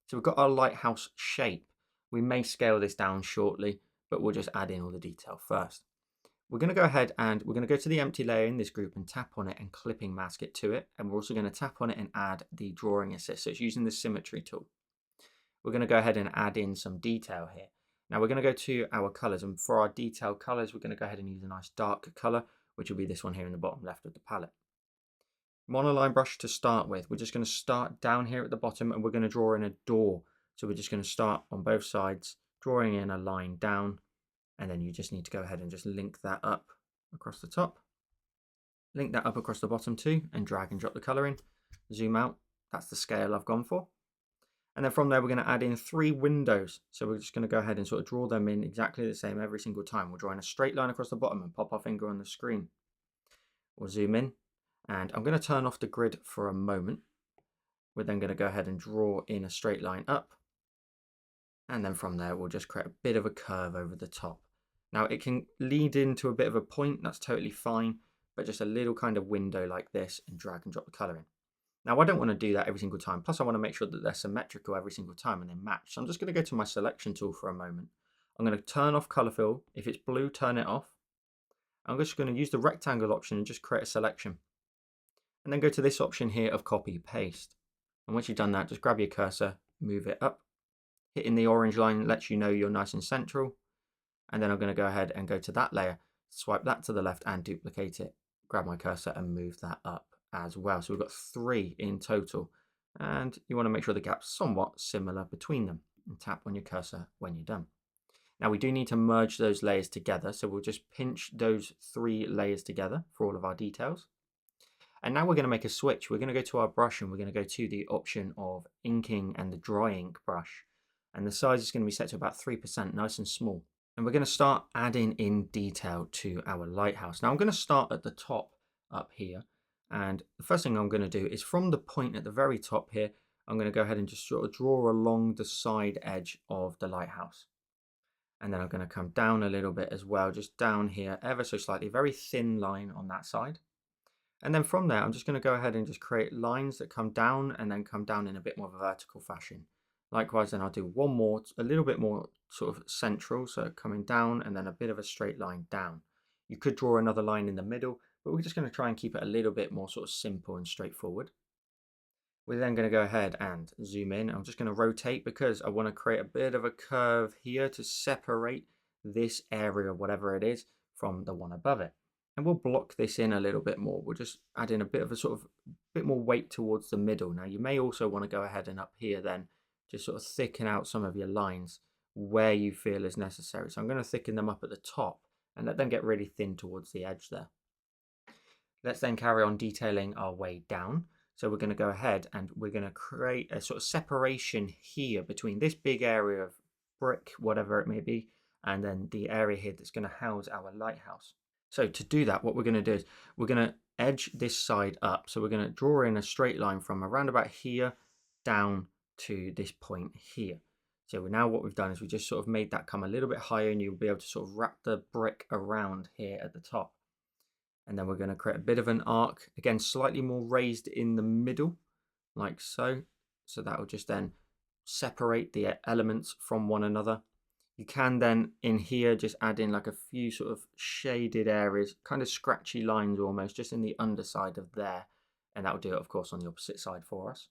[SPEAKER 1] So we've got our lighthouse shape. We may scale this down shortly, but we'll just add in all the detail first. We're going to go ahead and we're going to go to the empty layer in this group and tap on it and clipping mask it to it. And we're also going to tap on it and add the drawing assist. So it's using the symmetry tool. We're going to go ahead and add in some detail here. Now we're going to go to our colors, and for our detail colors, we're going to go ahead and use a nice dark color, which will be this one here in the bottom left of the palette. Monoline brush to start with. We're just going to start down here at the bottom and we're going to draw in a door. So we're just going to start on both sides, drawing in a line down, and then you just need to go ahead and just link that up across the top. Link that up across the bottom too, and drag and drop the color in. Zoom out. That's the scale I've gone for. And then from there, we're going to add in 3 windows. So we're just going to go ahead and sort of draw them in exactly the same every single time. We'll draw in a straight line across the bottom and pop our finger on the screen. We'll zoom in. And I'm going to turn off the grid for a moment. We're then going to go ahead and draw in a straight line up. And then from there, we'll just create a bit of a curve over the top. Now it can lead into a bit of a point, that's totally fine, but just a little kind of window like this, and drag and drop the color in. Now I don't want to do that every single time, plus I want to make sure that they're symmetrical every single time and they match. So I'm just going to go to my selection tool for a moment. I'm going to turn off color fill. If it's blue, turn it off. I'm just going to use the rectangle option and just create a selection. And then go to this option here of copy paste. And once you've done that, just grab your cursor, move it up. Hitting the orange line lets you know you're nice and central. And then I'm going to go ahead and go to that layer, swipe that to the left and duplicate it. Grab my cursor and move that up as well. So we've got 3 in total. And you want to make sure the gap's somewhat similar between them. And tap on your cursor when you're done. Now we do need to merge those layers together. So we'll just pinch those 3 layers together for all of our details. And now we're going to make a switch. We're going to go to our brush and we're going to go to the option of inking and the dry ink brush. And the size is going to be set to about 3%, nice and small. And we're going to start adding in detail to our lighthouse. Now I'm going to start at the top up here. And the first thing I'm going to do is from the point at the very top here, I'm going to go ahead and just sort of draw along the side edge of the lighthouse. And then I'm going to come down a little bit as well, just down here ever so slightly, very thin line on that side. And then from there, I'm just going to go ahead and just create lines that come down and then come down in a bit more of a vertical fashion. Likewise, then I'll do one more, a little bit more sort of central, so coming down and then a bit of a straight line down. You could draw another line in the middle, but we're just going to try and keep it a little bit more sort of simple and straightforward. We're then going to go ahead and zoom in. I'm just going to rotate because I want to create a bit of a curve here to separate this area, whatever it is, from the one above it. And we'll block this in a little bit more. We'll just add in a bit of a sort of bit more weight towards the middle. Now you may also want to go ahead and up here then just sort of thicken out some of your lines where you feel is necessary. So I'm going to thicken them up at the top and let them get really thin towards the edge there. Let's then carry on detailing our way down. So we're going to go ahead and we're going to create a sort of separation here between this big area of brick, whatever it may be, and then the area here that's going to house our lighthouse. So to do that, what we're going to do is we're going to edge this side up. So we're going to draw in a straight line from around about here down to this point here. So now what we've done is we just sort of made that come a little bit higher, and you'll be able to sort of wrap the brick around here at the top. And then we're going to create a bit of an arc, again slightly more raised in the middle, like so. So that will just then separate the elements from one another. You can then in here just add in like a few sort of shaded areas, kind of scratchy lines almost, just in the underside of there. And that will do it, of course, on the opposite side for us.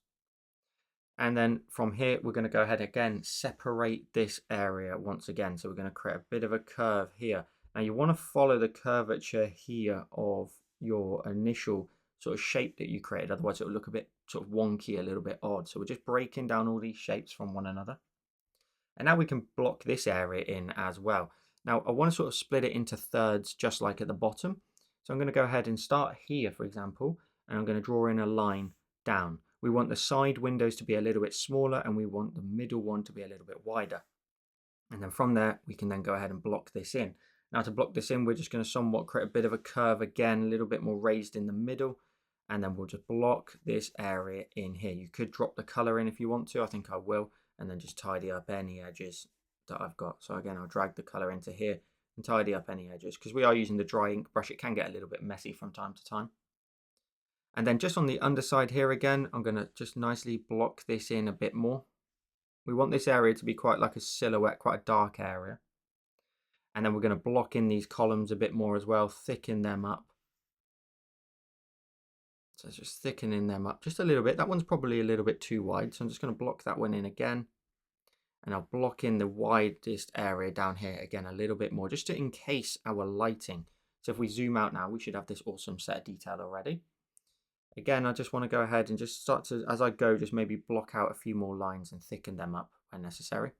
[SPEAKER 1] And then from here, we're going to go ahead again, separate this area once again. So we're going to create a bit of a curve here. Now you want to follow the curvature here of your initial sort of shape that you created. Otherwise it will look a bit sort of wonky, a little bit odd. So we're just breaking down all these shapes from one another. And now we can block this area in as well. Now I want to sort of split it into thirds, just like at the bottom. So I'm going to go ahead and start here, for example, and I'm going to draw in a line down. We want the side windows to be a little bit smaller, and we want the middle one to be a little bit wider. And then from there, we can then go ahead and block this in. Now to block this in, we're just going to somewhat create a bit of a curve again, a little bit more raised in the middle. And then we'll just block this area in here. You could drop the color in if you want to. I think I will. And then just tidy up any edges that I've got. So again, I'll drag the color into here and tidy up any edges. Because we are using the dry ink brush, it can get a little bit messy from time to time. And then just on the underside here again, I'm going to just nicely block this in a bit more. We want this area to be quite like a silhouette, quite a dark area. And then we're going to block in these columns a bit more as well, thicken them up. So just thickening them up just a little bit. That one's probably a little bit too wide, so I'm just going to block that one in again. And I'll block in the widest area down here again a little bit more, just to encase our lighting. So if we zoom out now, we should have this awesome set of detail already. Again, I just want to go ahead and just start to, as I go, just maybe block out a few more lines and thicken them up when necessary.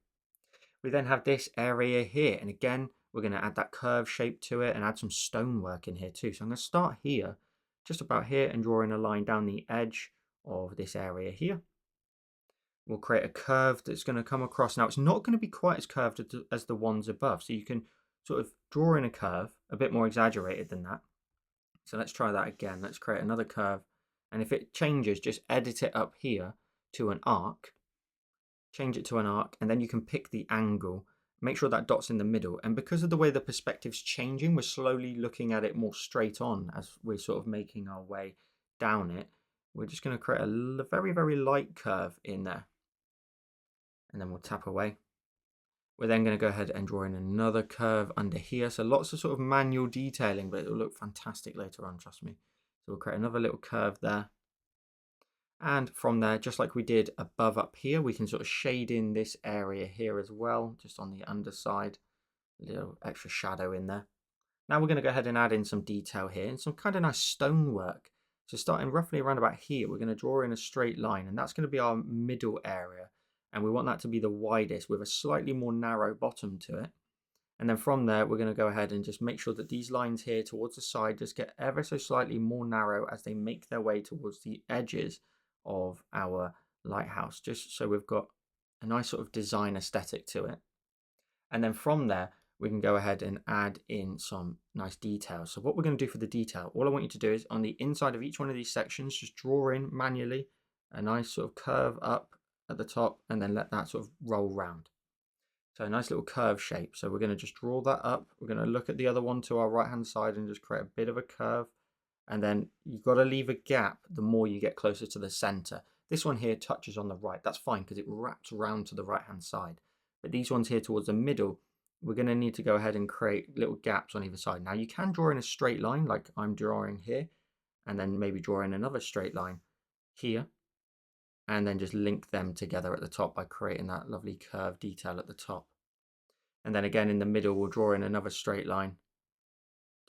[SPEAKER 1] We then have this area here, and again, we're going to add that curve shape to it and add some stonework in here too. So I'm going to start here, just about here, and draw in a line down the edge of this area here. We'll create a curve that's going to come across. Now, it's not going to be quite as curved as the ones above, so you can sort of draw in a curve, a bit more exaggerated than that. So let's try that again. Let's create another curve. And if it changes, just edit it up here to an arc. Change it to an arc, and then you can pick the angle. make sure that dot's in the middle. And because of the way the perspective's changing, we're slowly looking at it more straight on as we're sort of making our way down it. We're just going to create a very, very light curve in there. And then we'll tap away. We're then going to go ahead and draw in another curve under here. So lots of sort of manual detailing, but it'll look fantastic later on, trust me. So we'll create another little curve there. And from there, just like we did above up here, we can sort of shade in this area here as well, just on the underside, a little extra shadow in there. Now we're going to go ahead and add in some detail here and some kind of nice stonework. So starting roughly around about here, we're going to draw in a straight line, and that's going to be our middle area. And we want that to be the widest with a slightly more narrow bottom to it. And then from there, we're going to go ahead and just make sure that these lines here towards the side just get ever so slightly more narrow as they make their way towards the edges of our lighthouse, just so we've got a nice sort of design aesthetic to it. And then from there, we can go ahead and add in some nice details. So what we're going to do for the detail, all I want you to do is on the inside of each one of these sections, just draw in manually a nice sort of curve up at the top, and then let that sort of roll round. So a nice little curve shape. So we're going to just draw that up. We're going to look at the other one to our right hand side and just create a bit of a curve. And then you've got to leave a gap the more you get closer to the center. This one here touches on the right. That's fine because it wraps around to the right hand side. But these ones here towards the middle, we're going to need to go ahead and create little gaps on either side. Now you can draw in a straight line like I'm drawing here, and then maybe draw in another straight line here, and then just link them together at the top by creating that lovely curve detail at the top. And then again in the middle, we'll draw in another straight line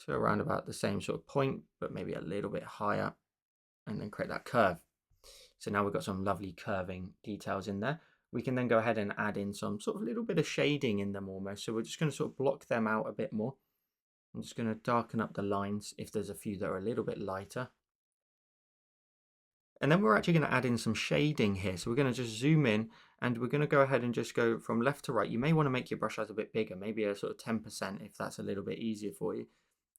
[SPEAKER 1] to around about the same sort of point, but maybe a little bit higher, and then create that curve. So now we've got some lovely curving details in there. We can then go ahead and add in some sort of little bit of shading in them almost. So we're just going to sort of block them out a bit more. I'm just going to darken up the lines if there's a few that are a little bit lighter. And then we're actually going to add in some shading here. So we're going to just zoom in, and we're going to go ahead and just go from left to right. You may want to make your brush size a bit bigger, maybe a sort of 10% if that's a little bit easier for you.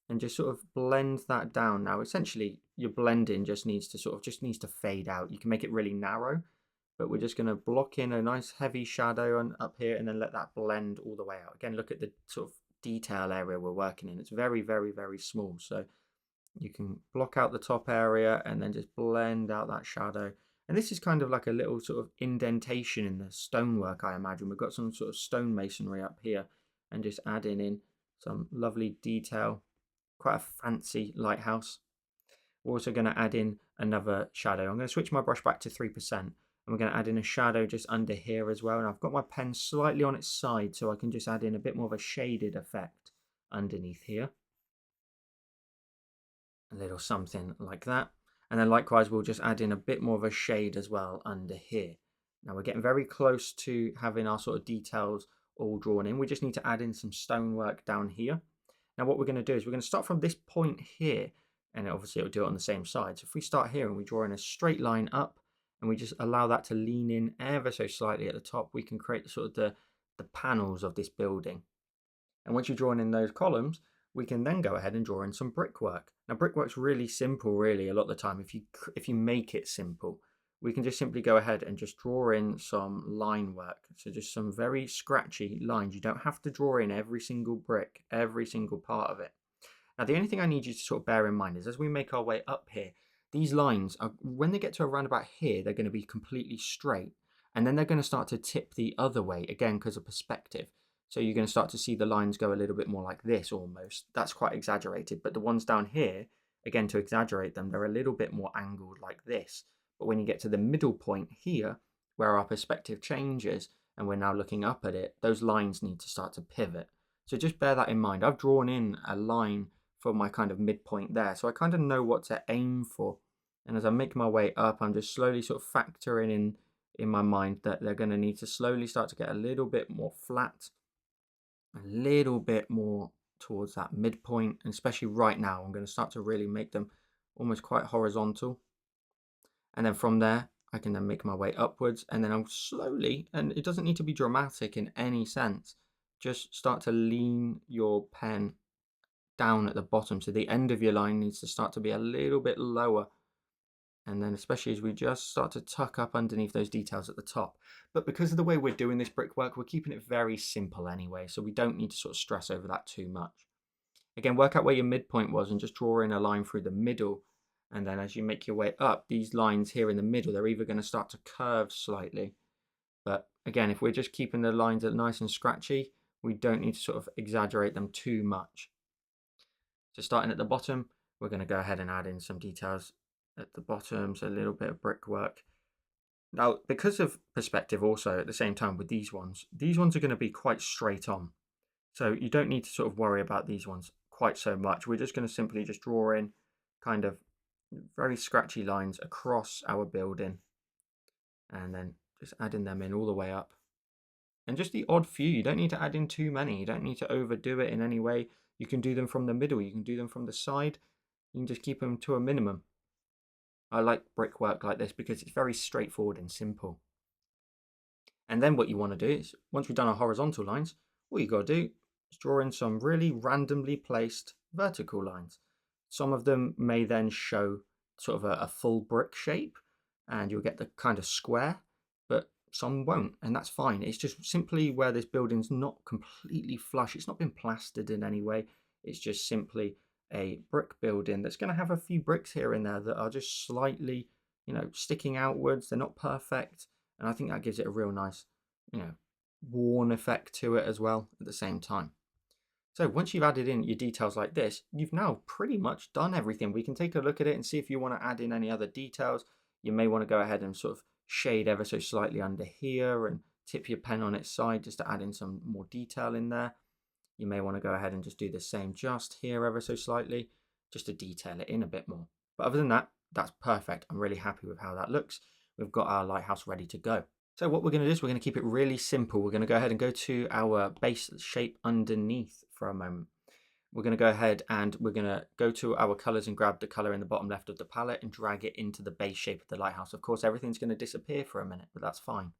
[SPEAKER 1] And just sort of blend that down. Now, essentially, your blending just needs to fade out. You can make it really narrow, but we're just going to block in a nice heavy shadow on up here, and then let that blend all the way out. Again, look at the sort of detail area we're working in. It's very, very, very small. So you can block out the top area and then just blend out that shadow. And this is kind of like a little sort of indentation in the stonework, I imagine. We've got some sort of stone masonry up here, and just adding in some lovely detail. Quite a fancy lighthouse. We're also going to add in another shadow. I'm going to switch my brush back to 3%, and we're going to add in a shadow just under here as well. And I've got my pen slightly on its side, so I can just add in a bit more of a shaded effect underneath here. A little something like that. And then likewise, we'll just add in a bit more of a shade as well under here. Now we're getting very close to having our sort of details all drawn in. We just need to add in some stonework down here. Now what we're going to do is we're going to start from this point here, and obviously it'll do it on the same side. So if we start here and we draw in a straight line up, and we just allow that to lean in ever so slightly at the top, we can create sort of the panels of this building. And once you've drawn in those columns, we can then go ahead and draw in some brickwork. Now brickwork's really simple, really, a lot of the time. If you make it simple, we can just simply go ahead and just draw in some line work. So just some very scratchy lines. You don't have to draw in every single brick, every single part of it. Now the only thing I need you to sort of bear in mind is as we make our way up here, these lines are, when they get to around about here, they're going to be completely straight, and then they're going to start to tip the other way again because of perspective. So you're going to start to see the lines go a little bit more like this almost. That's quite exaggerated, but the ones down here, again, to exaggerate them, they're a little bit more angled like this. But when you get to the middle point here, where our perspective changes and we're now looking up at it, those lines need to start to pivot. So just bear that in mind. I've drawn in a line for my kind of midpoint there, so I kind of know what to aim for. And as I make my way up, I'm just slowly sort of factoring in my mind that they're going to need to slowly start to get a little bit more flat, a little bit more towards that midpoint, and especially right now, I'm going to start to really make them almost quite horizontal. And then from there, I can then make my way upwards, and then I'll slowly, and it doesn't need to be dramatic in any sense, just start to lean your pen down at the bottom. So the end of your line needs to start to be a little bit lower, And then especially as we just start to tuck up underneath those details at the top. But because of the way we're doing this brickwork, we're keeping it very simple anyway, so we don't need to sort of stress over that too much. Again, work out where your midpoint was and just draw in a line through the middle. And then as you make your way up, these lines here in the middle, they're either going to start to curve slightly. But again, if we're just keeping the lines nice and scratchy, we don't need to sort of exaggerate them too much. So starting at the bottom, we're going to go ahead and add in some details at the bottom, so a little bit of brickwork. Now, because of perspective also at the same time with these ones are going to be quite straight on. So you don't need to sort of worry about these ones quite so much. We're just going to simply just draw in kind of very scratchy lines across our building and then just adding them in all the way up. And just the odd few, you don't need to add in too many. You don't need to overdo it in any way. You can do them from the middle, you can do them from the side. You can just keep them to a minimum. I like brickwork like this because it's very straightforward and simple. And then what you want to do is, once we've done our horizontal lines, all you got to do is draw in some really randomly placed vertical lines. Some of them may then show sort of a full brick shape and you'll get the kind of square, but some won't, and that's fine. It's just simply where this building's not completely flush. It's not been plastered in any way. It's just simply a brick building that's going to have a few bricks here and there that are just slightly, sticking outwards. They're not perfect, and I think that gives it a real nice, worn effect to it as well at the same time. So once you've added in your details like this, you've now pretty much done everything. We can take a look at it and see if you want to add in any other details. You may want to go ahead and sort of shade ever so slightly under here and tip your pen on its side just to add in some more detail in there. You may want to go ahead and just do the same just here ever so slightly, just to detail it in a bit more. But other than that, that's perfect. I'm really happy with how that looks. We've got our lighthouse ready to go. So what we're going to do is we're going to keep it really simple. We're going to go ahead and go to our base shape underneath for a moment. We're going to go ahead and we're going to go to our colors and grab the color in the bottom left of the palette and drag it into the base shape of the lighthouse. Of course, everything's going to disappear for a minute, but that's fine.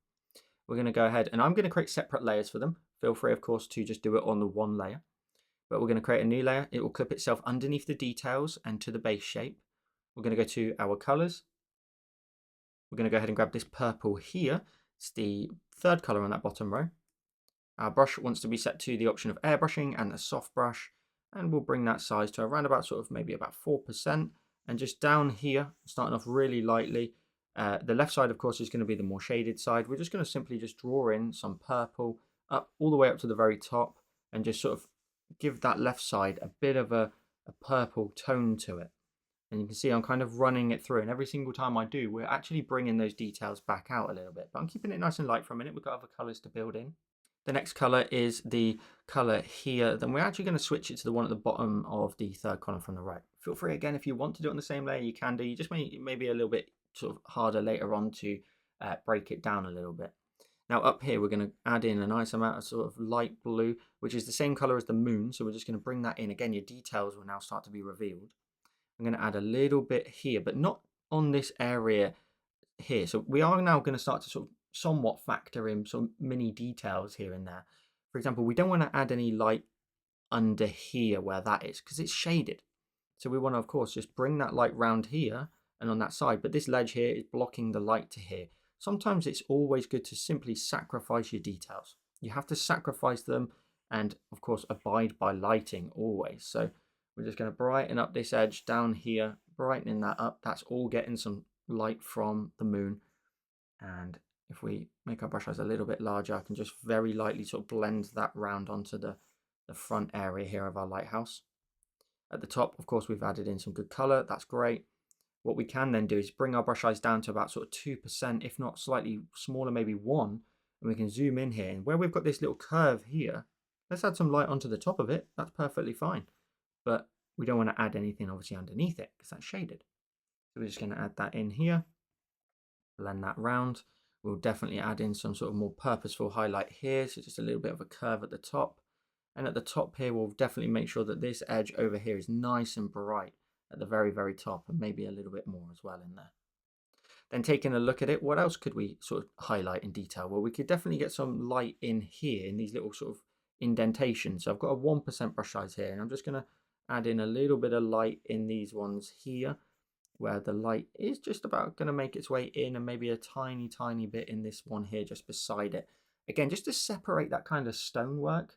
[SPEAKER 1] We're going to go ahead and I'm going to create separate layers for them. Feel free, of course, to just do it on the one layer. But we're going to create a new layer. It will clip itself underneath the details and to the base shape. We're going to go to our colors. We're going to go ahead and grab this purple here. It's the third color on that bottom row. Our brush wants to be set to the option of airbrushing and the soft brush. And we'll bring that size to around about sort of maybe about 4%. And just down here, starting off really lightly, the left side, of course, is going to be the more shaded side. We're just going to simply just draw in some purple up all the way up to the very top and just sort of give that left side a bit of a purple tone to it. And you can see I'm kind of running it through, and every single time I do, we're actually bringing those details back out a little bit. But I'm keeping it nice and light for a minute. We've got other colors to build in. The next color is the color here. Then we're actually going to switch it to the one at the bottom of the third column from the right. Feel free, again, if you want to do it on the same layer, you can do. You just maybe a little bit sort of harder later on to break it down a little bit. Now up here, we're going to add in a nice amount of sort of light blue, which is the same color as the moon. So we're just going to bring that in. Again, your details will now start to be revealed. I'm going to add a little bit here, but not on this area here. So we are now going to start to sort of somewhat factor in some mini details here and there. For example, we don't want to add any light under here where that is because it's shaded. So we want to, of course, just bring that light round here and on that side. But this ledge here is blocking the light to here. Sometimes it's always good to simply sacrifice your details. You have to sacrifice them and, of course, abide by lighting always. So we're just going to brighten up this edge down here, brightening that up. That's all getting some light from the moon. And if we make our brush size a little bit larger, I can just very lightly sort of blend that round onto the front area here of our lighthouse. At the top, of course, we've added in some good color. That's great. What we can then do is bring our brush size down to about sort of 2%, if not slightly smaller, maybe 1. And we can zoom in here. And where we've got this little curve here, let's add some light onto the top of it. That's perfectly fine. But we don't want to add anything obviously underneath it because that's shaded. So we're just going to add that in here, blend that round. We'll definitely add in some sort of more purposeful highlight here. So just a little bit of a curve at the top. And at the top here, we'll definitely make sure that this edge over here is nice and bright at the very, very top, and maybe a little bit more as well in there. Then taking a look at it, what else could we sort of highlight in detail? Well, we could definitely get some light in here in these little sort of indentations. So I've got a 1% brush size here, and I'm just going to add in a little bit of light in these ones here. where the light is just about going to make its way in, and maybe a tiny bit in this one here just beside it. Again, just to separate that kind of stonework.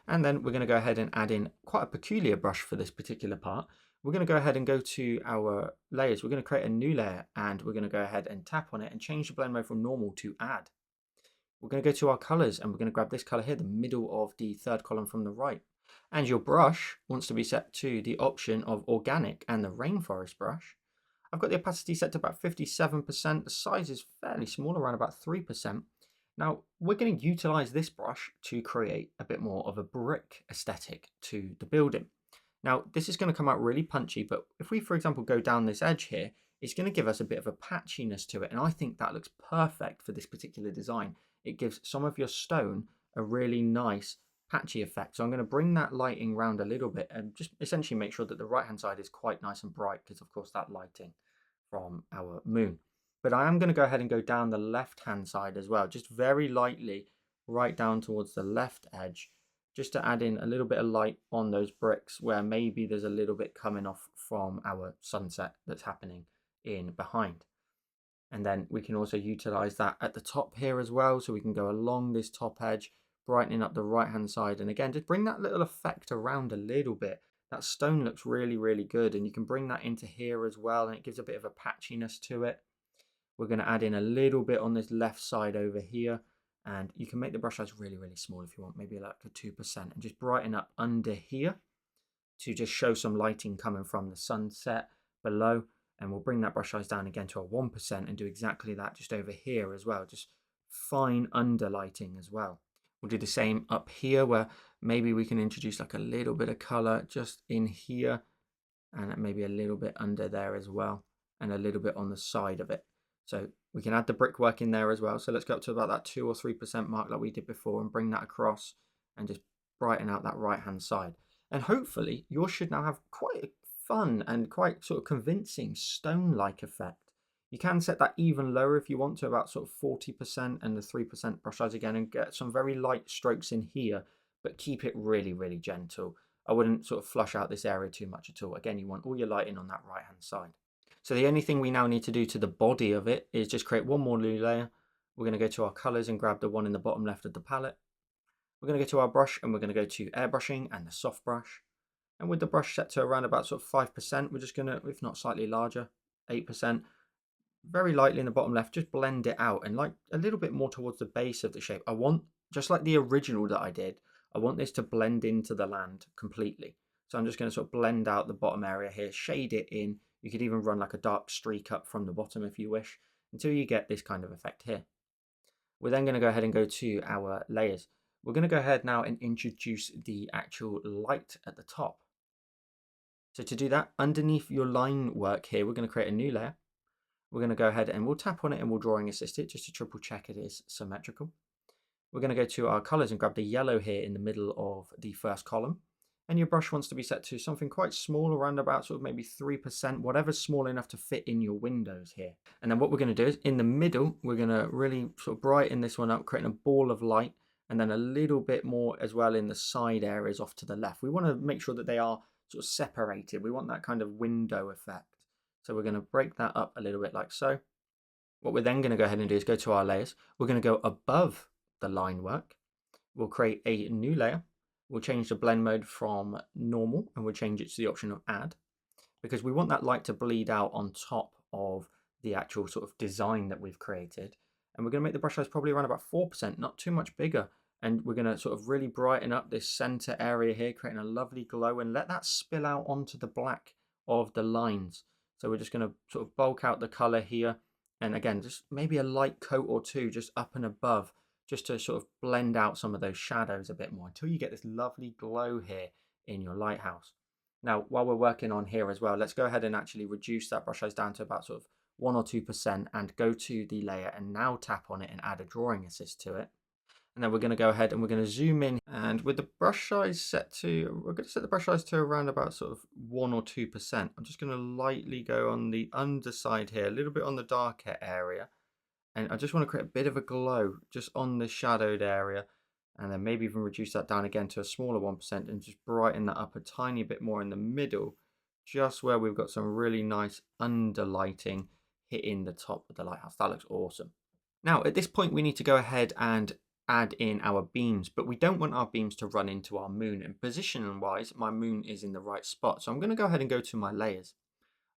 [SPEAKER 1] And then we're going to go ahead and add in quite a peculiar brush for this particular part. We're going to go ahead and go to our layers. We're going to create a new layer, and we're going to go ahead and tap on it and change the blend mode from normal to add. We're going to go to our colors, and we're going to grab this color here, the middle of the third column from the right. And your brush wants to be set to the option of organic and the rainforest brush. I've got the opacity set to about 57%. The size is fairly small, around about 3%. Now, we're going to utilize this brush to create a bit more of a brick aesthetic to the building. Now, this is going to come out really punchy, but if we, for example, go down this edge here, it's going to give us a bit of a patchiness to it. And I think that looks perfect for this particular design. It gives some of your stone a really nice patchy effect. So I'm going to bring that lighting round a little bit and just essentially make sure that the right hand side is quite nice and bright, because of course that lighting from our moon. But I am going to go ahead and go down the left hand side as well, just very lightly right down towards the left edge, just to add in a little bit of light on those bricks where maybe there's a little bit coming off from our sunset that's happening in behind. And then we can also utilize that at the top here as well, so we can go along this top edge, brightening up the right hand side, and again just bring that little effect around a little bit. That stone looks really good, and you can bring that into here as well, and it gives a bit of a patchiness to it. We're going to add in a little bit on this left side over here, and you can make the brush size really small if you want, maybe like a 2%, and just brighten up under here to just show some lighting coming from the sunset below. And we'll bring that brush size down again to a 1% and do exactly that just over here as well, just fine under lighting as well. We'll do the same up here, where maybe we can introduce like a little bit of color just in here, and maybe a little bit under there as well, and a little bit on the side of it. So we can add the brickwork in there as well. So let's go up to about that 2 or 3% mark like we did before, and bring that across and just brighten out that right hand side. And hopefully yours should now have quite a fun and quite sort of convincing stone-like effect. You can set that even lower if you want to, about sort of 40%, and the 3% brush size again, and get some very light strokes in here, but keep it really gentle. I wouldn't sort of flush out this area too much at all. Again, you want all your lighting on that right hand side. So the only thing we now need to do to the body of it is just create one more new layer. We're going to go to our colors and grab the one in the bottom left of the palette. We're going to go to our brush, and we're going to go to airbrushing and the soft brush. And with the brush set to around about sort of 5%, we're just going to, if not slightly larger, 8%, very lightly in the bottom left, just blend it out, and like a little bit more towards the base of the shape. I want, just like the original that I did, I want this to blend into the land completely. So I'm just going to sort of blend out the bottom area here, shade it in. You could even run like a dark streak up from the bottom if you wish, until you get this kind of effect here. We're then going to go ahead and go to our layers. We're going to go ahead now and introduce the actual light at the top. So to do that, underneath your line work here, we're going to create a new layer. We're going to go ahead and we'll tap on it, and we'll drawing assist it just to triple check it is symmetrical. We're going to go to our colors and grab the yellow here in the middle of the first column. And your brush wants to be set to something quite small, around about sort of maybe 3%, whatever's small enough to fit in your windows here. And then what we're going to do is in the middle, we're going to really sort of brighten this one up, creating a ball of light, and then a little bit more as well in the side areas off to the left. We want to make sure that they are sort of separated. We want that kind of window effect. So we're going to break that up a little bit like so. What we're then going to go ahead and do is go to our layers. We're going to go above the line work. We'll create a new layer. We'll change the blend mode from normal, and we'll change it to the option of add, because we want that light to bleed out on top of the actual sort of design that we've created. And we're going to make the brush size probably around about 4%, not too much bigger. And we're going to sort of really brighten up this center area here, creating a lovely glow, and let that spill out onto the black of the lines. So we're just going to sort of bulk out the color here. And again, just maybe a light coat or two just up and above, just to sort of blend out some of those shadows a bit more, until you get this lovely glow here in your lighthouse. Now, while we're working on here as well, let's go ahead and actually reduce that brush size down to about sort of 1 or 2%, and go to the layer and now tap on it and add a drawing assist to it. And then we're going to go ahead and we're going to zoom in, and with the brush size set to, we're going to set the brush size to around about sort of 1 or 2%. I'm just going to lightly go on the underside here, a little bit on the darker area. And I just want to create a bit of a glow just on the shadowed area, and then maybe even reduce that down again to a smaller 1%, and just brighten that up a tiny bit more in the middle, just where we've got some really nice underlighting hitting the top of the lighthouse. That looks awesome. Now, at this point, we need to go ahead and add in our beams, but we don't want our beams to run into our moon. And position wise, my moon is in the right spot. So I'm going to go ahead and go to my layers.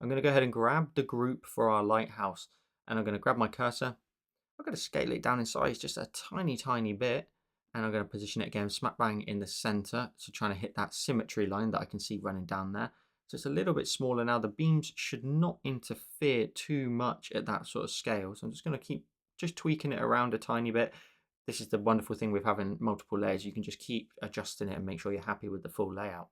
[SPEAKER 1] I'm going to go ahead and grab the group for our lighthouse, and I'm going to grab my cursor. I'm going to scale it down in size just a tiny bit, and I'm going to position it again smack bang in the center. So trying to hit that symmetry line that I can see running down there. So it's a little bit smaller now. The beams should not interfere too much at that sort of scale. So I'm just going to keep just tweaking it around a tiny bit. This is the wonderful thing with having multiple layers. You can just keep adjusting it and make sure you're happy with the full layout.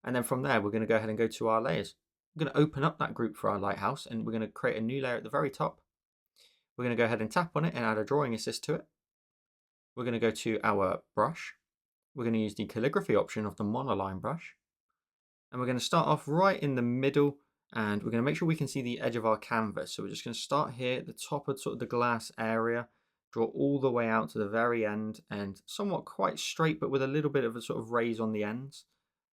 [SPEAKER 1] And then from there, we're going to go ahead and go to our layers. We're going to open up that group for our lighthouse, and we're going to create a new layer at the very top. We're going to go ahead and tap on it and add a drawing assist to it. We're going to go to our brush. We're going to use the calligraphy option of the monoline brush. And we're going to start off right in the middle, and we're going to make sure we can see the edge of our canvas. So we're just going to start here at the top of sort of the glass area, draw all the way out to the very end, and somewhat quite straight, but with a little bit of a sort of raise on the ends.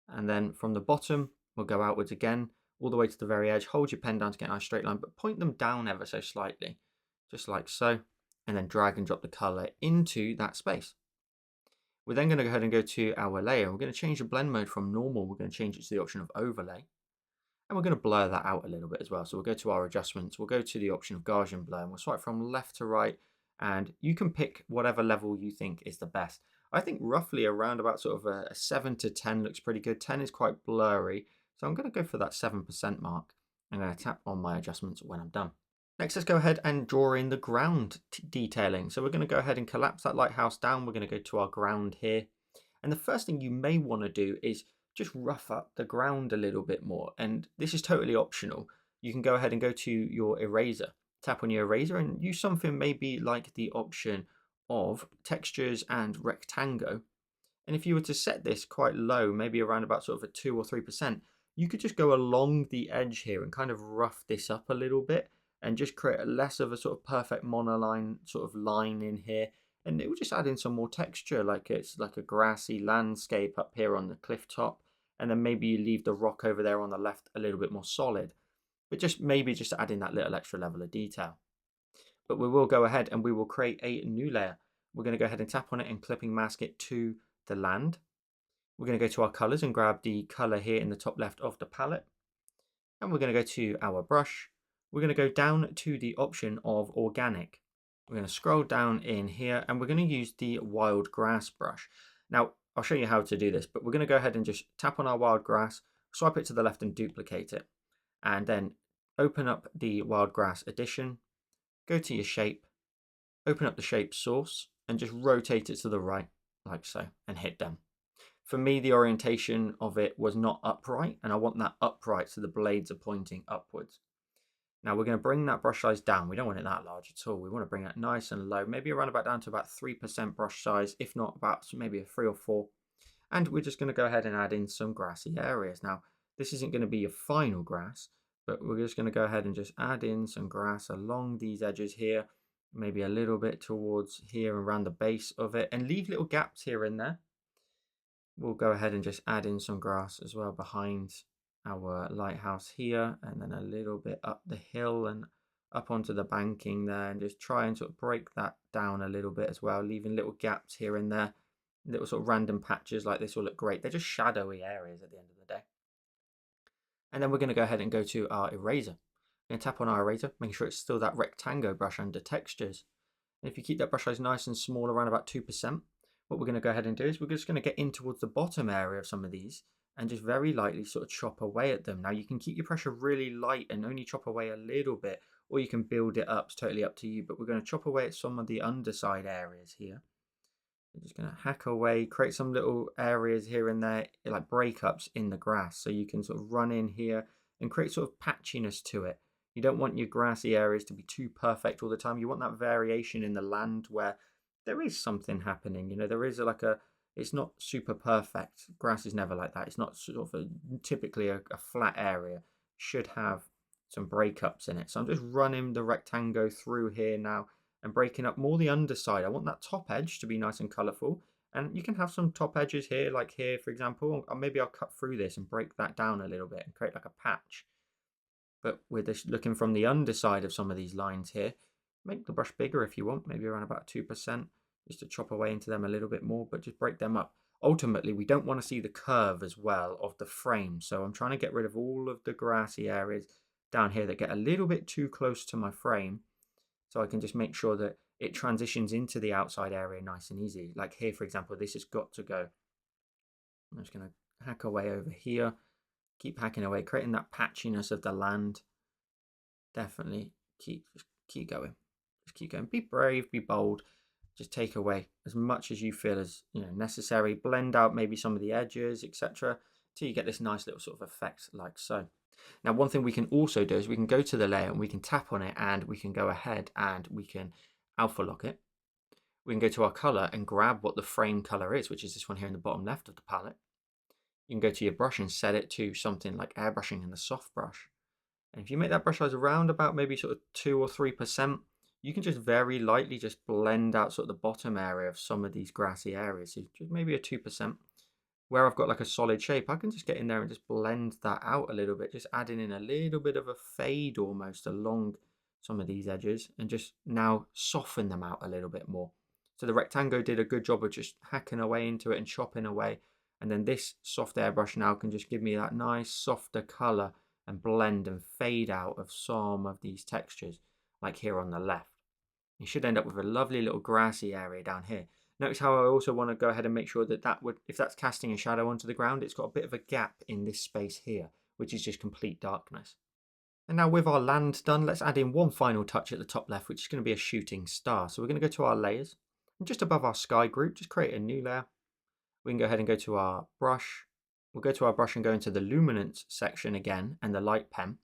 [SPEAKER 1] And then from the bottom, we'll go outwards again, all the way to the very edge. Hold your pen down to get a nice straight line, but point them down ever so slightly, just like so, and then drag and drop the color into that space. We're then going to go ahead and go to our layer. We're going to change the blend mode from normal. We're going to change it to the option of overlay. And we're going to blur that out a little bit as well. So we'll go to our adjustments. We'll go to the option of Gaussian blur, and we'll swipe from left to right. And you can pick whatever level you think is the best. I think roughly around about sort of a 7 to 10 looks pretty good. 10 is quite blurry. So I'm going to go for that 7% mark. I'm going to tap on my adjustments when I'm done. Next, let's go ahead and draw in the ground detailing. So we're going to go ahead and collapse that lighthouse down. We're going to go to our ground here. And the first thing you may want to do is just rough up the ground a little bit more. And this is totally optional. You can go ahead and go to your eraser. Tap on your eraser and use something maybe like the option of textures and rectangle. And if you were to set this quite low, maybe around about sort of a 2 or 3%, you could just go along the edge here and kind of rough this up a little bit, and just create a less of a sort of perfect monoline sort of line in here. And it will just add in some more texture, like it's like a grassy landscape up here on the cliff top. And then maybe you leave the rock over there on the left a little bit more solid, but just maybe just add in that little extra level of detail. But we will go ahead and we will create a new layer. We're going to go ahead and tap on it and clipping mask it to the land. We're going to go to our colors and grab the color here in the top left of the palette. And we're going to go to our brush. We're going to go down to the option of organic. We're going to scroll down in here and we're going to use the wild grass brush. Now, I'll show you how to do this, but we're going to go ahead and just tap on our wild grass, swipe it to the left and duplicate it. And then open up the wild grass edition, go to your shape, open up the shape source and just rotate it to the right like so and hit done. For me, the orientation of it was not upright, and I want that upright so the blades are pointing upwards. Now we're going to bring that brush size down. We don't want it that large at all. We want to bring it nice and low, maybe around about down to about 3% brush size, if not about maybe a 3 or 4. And we're just going to go ahead and add in some grassy areas. Now, this isn't going to be your final grass, but we're just going to go ahead and just add in some grass along these edges here, maybe a little bit towards here around the base of it, and leave little gaps here and there. We'll go ahead and just add in some grass as well behind our lighthouse here, and then a little bit up the hill and up onto the banking there, and just try and sort of break that down a little bit as well, leaving little gaps here and there. Little sort of random patches like this will look great. They're just shadowy areas at the end of the day. And then we're going to go ahead and go to our eraser. We're going to tap on our eraser, making sure it's still that rectangle brush under textures. And if you keep that brush size nice and small, around about 2%, what we're going to go ahead and do is we're just going to get in towards the bottom area of some of these and just very lightly sort of chop away at them. Now you can keep your pressure really light and only chop away a little bit, or you can build it up. It's totally up to you, but we're going to chop away at some of the underside areas here. We're just going to hack away, create some little areas here and there, like breakups in the grass, so you can sort of run in here and create sort of patchiness to it. You don't want your grassy areas to be too perfect all the time. You want that variation in the land where there is something happening. You know, there is it's not super perfect. Grass is never like that. It's not sort of typically a flat area. It should have some breakups in it. So I'm just running the rectangle through here now and breaking up more the underside. I want that top edge to be nice and colourful, And you can have some top edges here, like here, for example, or maybe I'll cut through this and break that down a little bit and create like a patch. But we're just looking from the underside of some of these lines here. Make the brush bigger if you want, maybe around about 2%, just to chop away into them a little bit more, but just break them up. Ultimately, we don't want to see the curve as well of the frame. So I'm trying to get rid of all of the grassy areas down here that get a little bit too close to my frame. So I can just make sure that it transitions into the outside area nice and easy. Like here, for example, this has got to go. I'm just going to hack away over here. Keep hacking away, creating that patchiness of the land. Definitely just keep going. Just keep going. Be brave, be bold. Just take away as much as you feel as necessary. Blend out maybe some of the edges, etc., till you get this nice little sort of effect like so. Now, one thing we can also do is we can go to the layer and we can tap on it, and we can go ahead and we can alpha lock it. We can go to our color and grab what the frame color is, which is this one here in the bottom left of the palette. You can go to your brush and set it to something like airbrushing in the soft brush. And if you make that brush size around about maybe sort of 2 or 3%, you can just very lightly just blend out sort of the bottom area of some of these grassy areas. So just maybe a 2%. Where I've got like a solid shape, I can just get in there and just blend that out a little bit, just adding in a little bit of a fade almost along some of these edges, and just now soften them out a little bit more. So the Rectango did a good job of just hacking away into it and chopping away. And then this soft airbrush now can just give me that nice softer color and blend and fade out of some of these textures, like here on the left. You should end up with a lovely little grassy area down here. Notice how I also want to go ahead and make sure that if that's casting a shadow onto the ground, it's got a bit of a gap in this space here, which is just complete darkness. And now with our land done, let's add in one final touch at the top left, which is going to be a shooting star. So we're going to go to our layers, and just above our sky group, just create a new layer. We can go ahead and go to our brush. We'll go to our brush and go into the luminance section again and the light pen.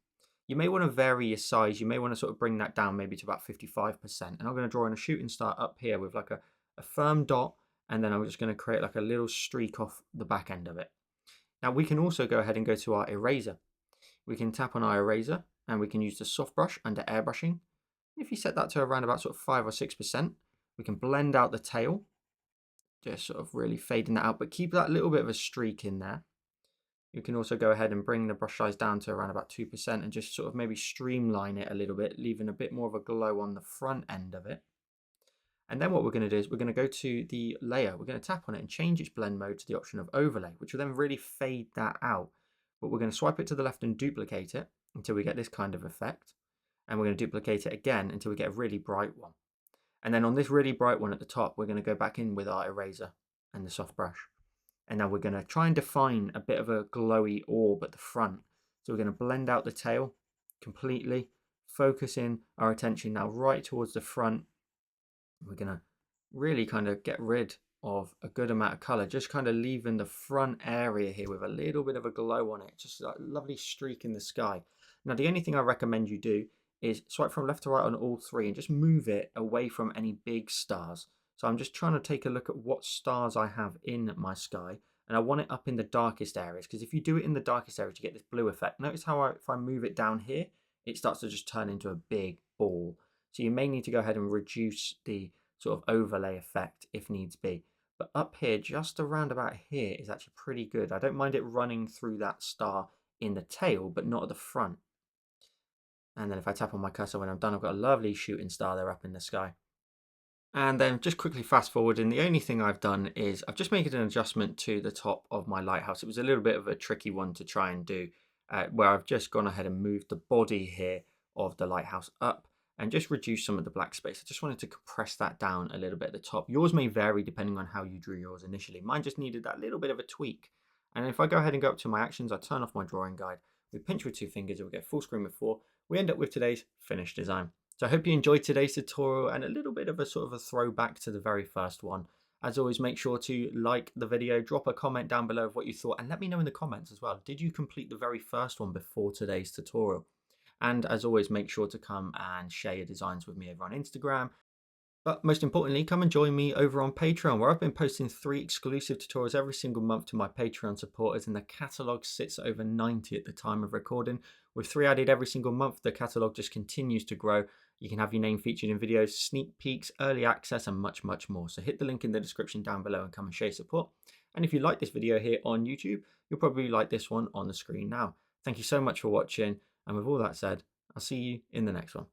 [SPEAKER 1] You may want to vary your size. You may want to sort of bring that down maybe to about 55%. And I'm going to draw in a shooting star up here with like a firm dot. And then I'm just going to create like a little streak off the back end of it. Now we can also go ahead and go to our eraser. We can tap on our eraser and we can use the soft brush under airbrushing. If you set that to around about sort of 5 or 6%, we can blend out the tail. Just sort of really fading that out, but keep that little bit of a streak in there. You can also go ahead and bring the brush size down to around about 2% and just sort of maybe streamline it a little bit, leaving a bit more of a glow on the front end of it. And then what we're going to do is we're going to go to the layer. We're going to tap on it and change its blend mode to the option of overlay, which will then really fade that out. But we're going to swipe it to the left and duplicate it until we get this kind of effect. And we're going to duplicate it again until we get a really bright one. And then on this really bright one at the top, we're going to go back in with our eraser and the soft brush. And now we're going to try and define a bit of a glowy orb at the front. So we're going to blend out the tail completely, focusing our attention now right towards the front. We're going to really kind of get rid of a good amount of color, just kind of leaving the front area here with a little bit of a glow on it, just like a lovely streak in the sky. Now, the only thing I recommend you do is swipe from left to right on all three and just move it away from any big stars. So I'm just trying to take a look at what stars I have in my sky, and I want it up in the darkest areas, because if you do it in the darkest areas, you get this blue effect. Notice how if I move it down here, it starts to just turn into a big ball. So you may need to go ahead and reduce the sort of overlay effect if needs be. But up here, just around about here, is actually pretty good. I don't mind it running through that star in the tail, but not at the front. And then if I tap on my cursor when I'm done, I've got a lovely shooting star there up in the sky. And then just quickly fast forward, and the only thing I've done is I've just made an adjustment to the top of my lighthouse. It was a little bit of a tricky one to try and do, where I've just gone ahead and moved the body here of the lighthouse up and just reduce some of the black space. I just wanted to compress that down a little bit at the top. Yours may vary depending on how you drew yours initially. Mine just needed that little bit of a tweak. And if I go ahead and go up to my actions, I turn off my drawing guide, we pinch with 2 fingers, and we get full screen with 4. We end up with today's finished design. So I hope you enjoyed today's tutorial and a little bit of a sort of a throwback to the very first one. As always, make sure to like the video, drop a comment down below of what you thought, and let me know in the comments as well. Did you complete the very first one before today's tutorial? And as always, make sure to come and share your designs with me over on Instagram. But most importantly, come and join me over on Patreon, where I've been posting 3 exclusive tutorials every single month to my Patreon supporters, and the catalogue sits at over 90 at the time of recording. With 3 added every single month, the catalogue just continues to grow, You can have your name featured in videos, sneak peeks, early access, and much, much more. So hit the link in the description down below and come and show support. And if you like this video here on YouTube, you'll probably like this one on the screen now. Thank you so much for watching. And with all that said, I'll see you in the next one.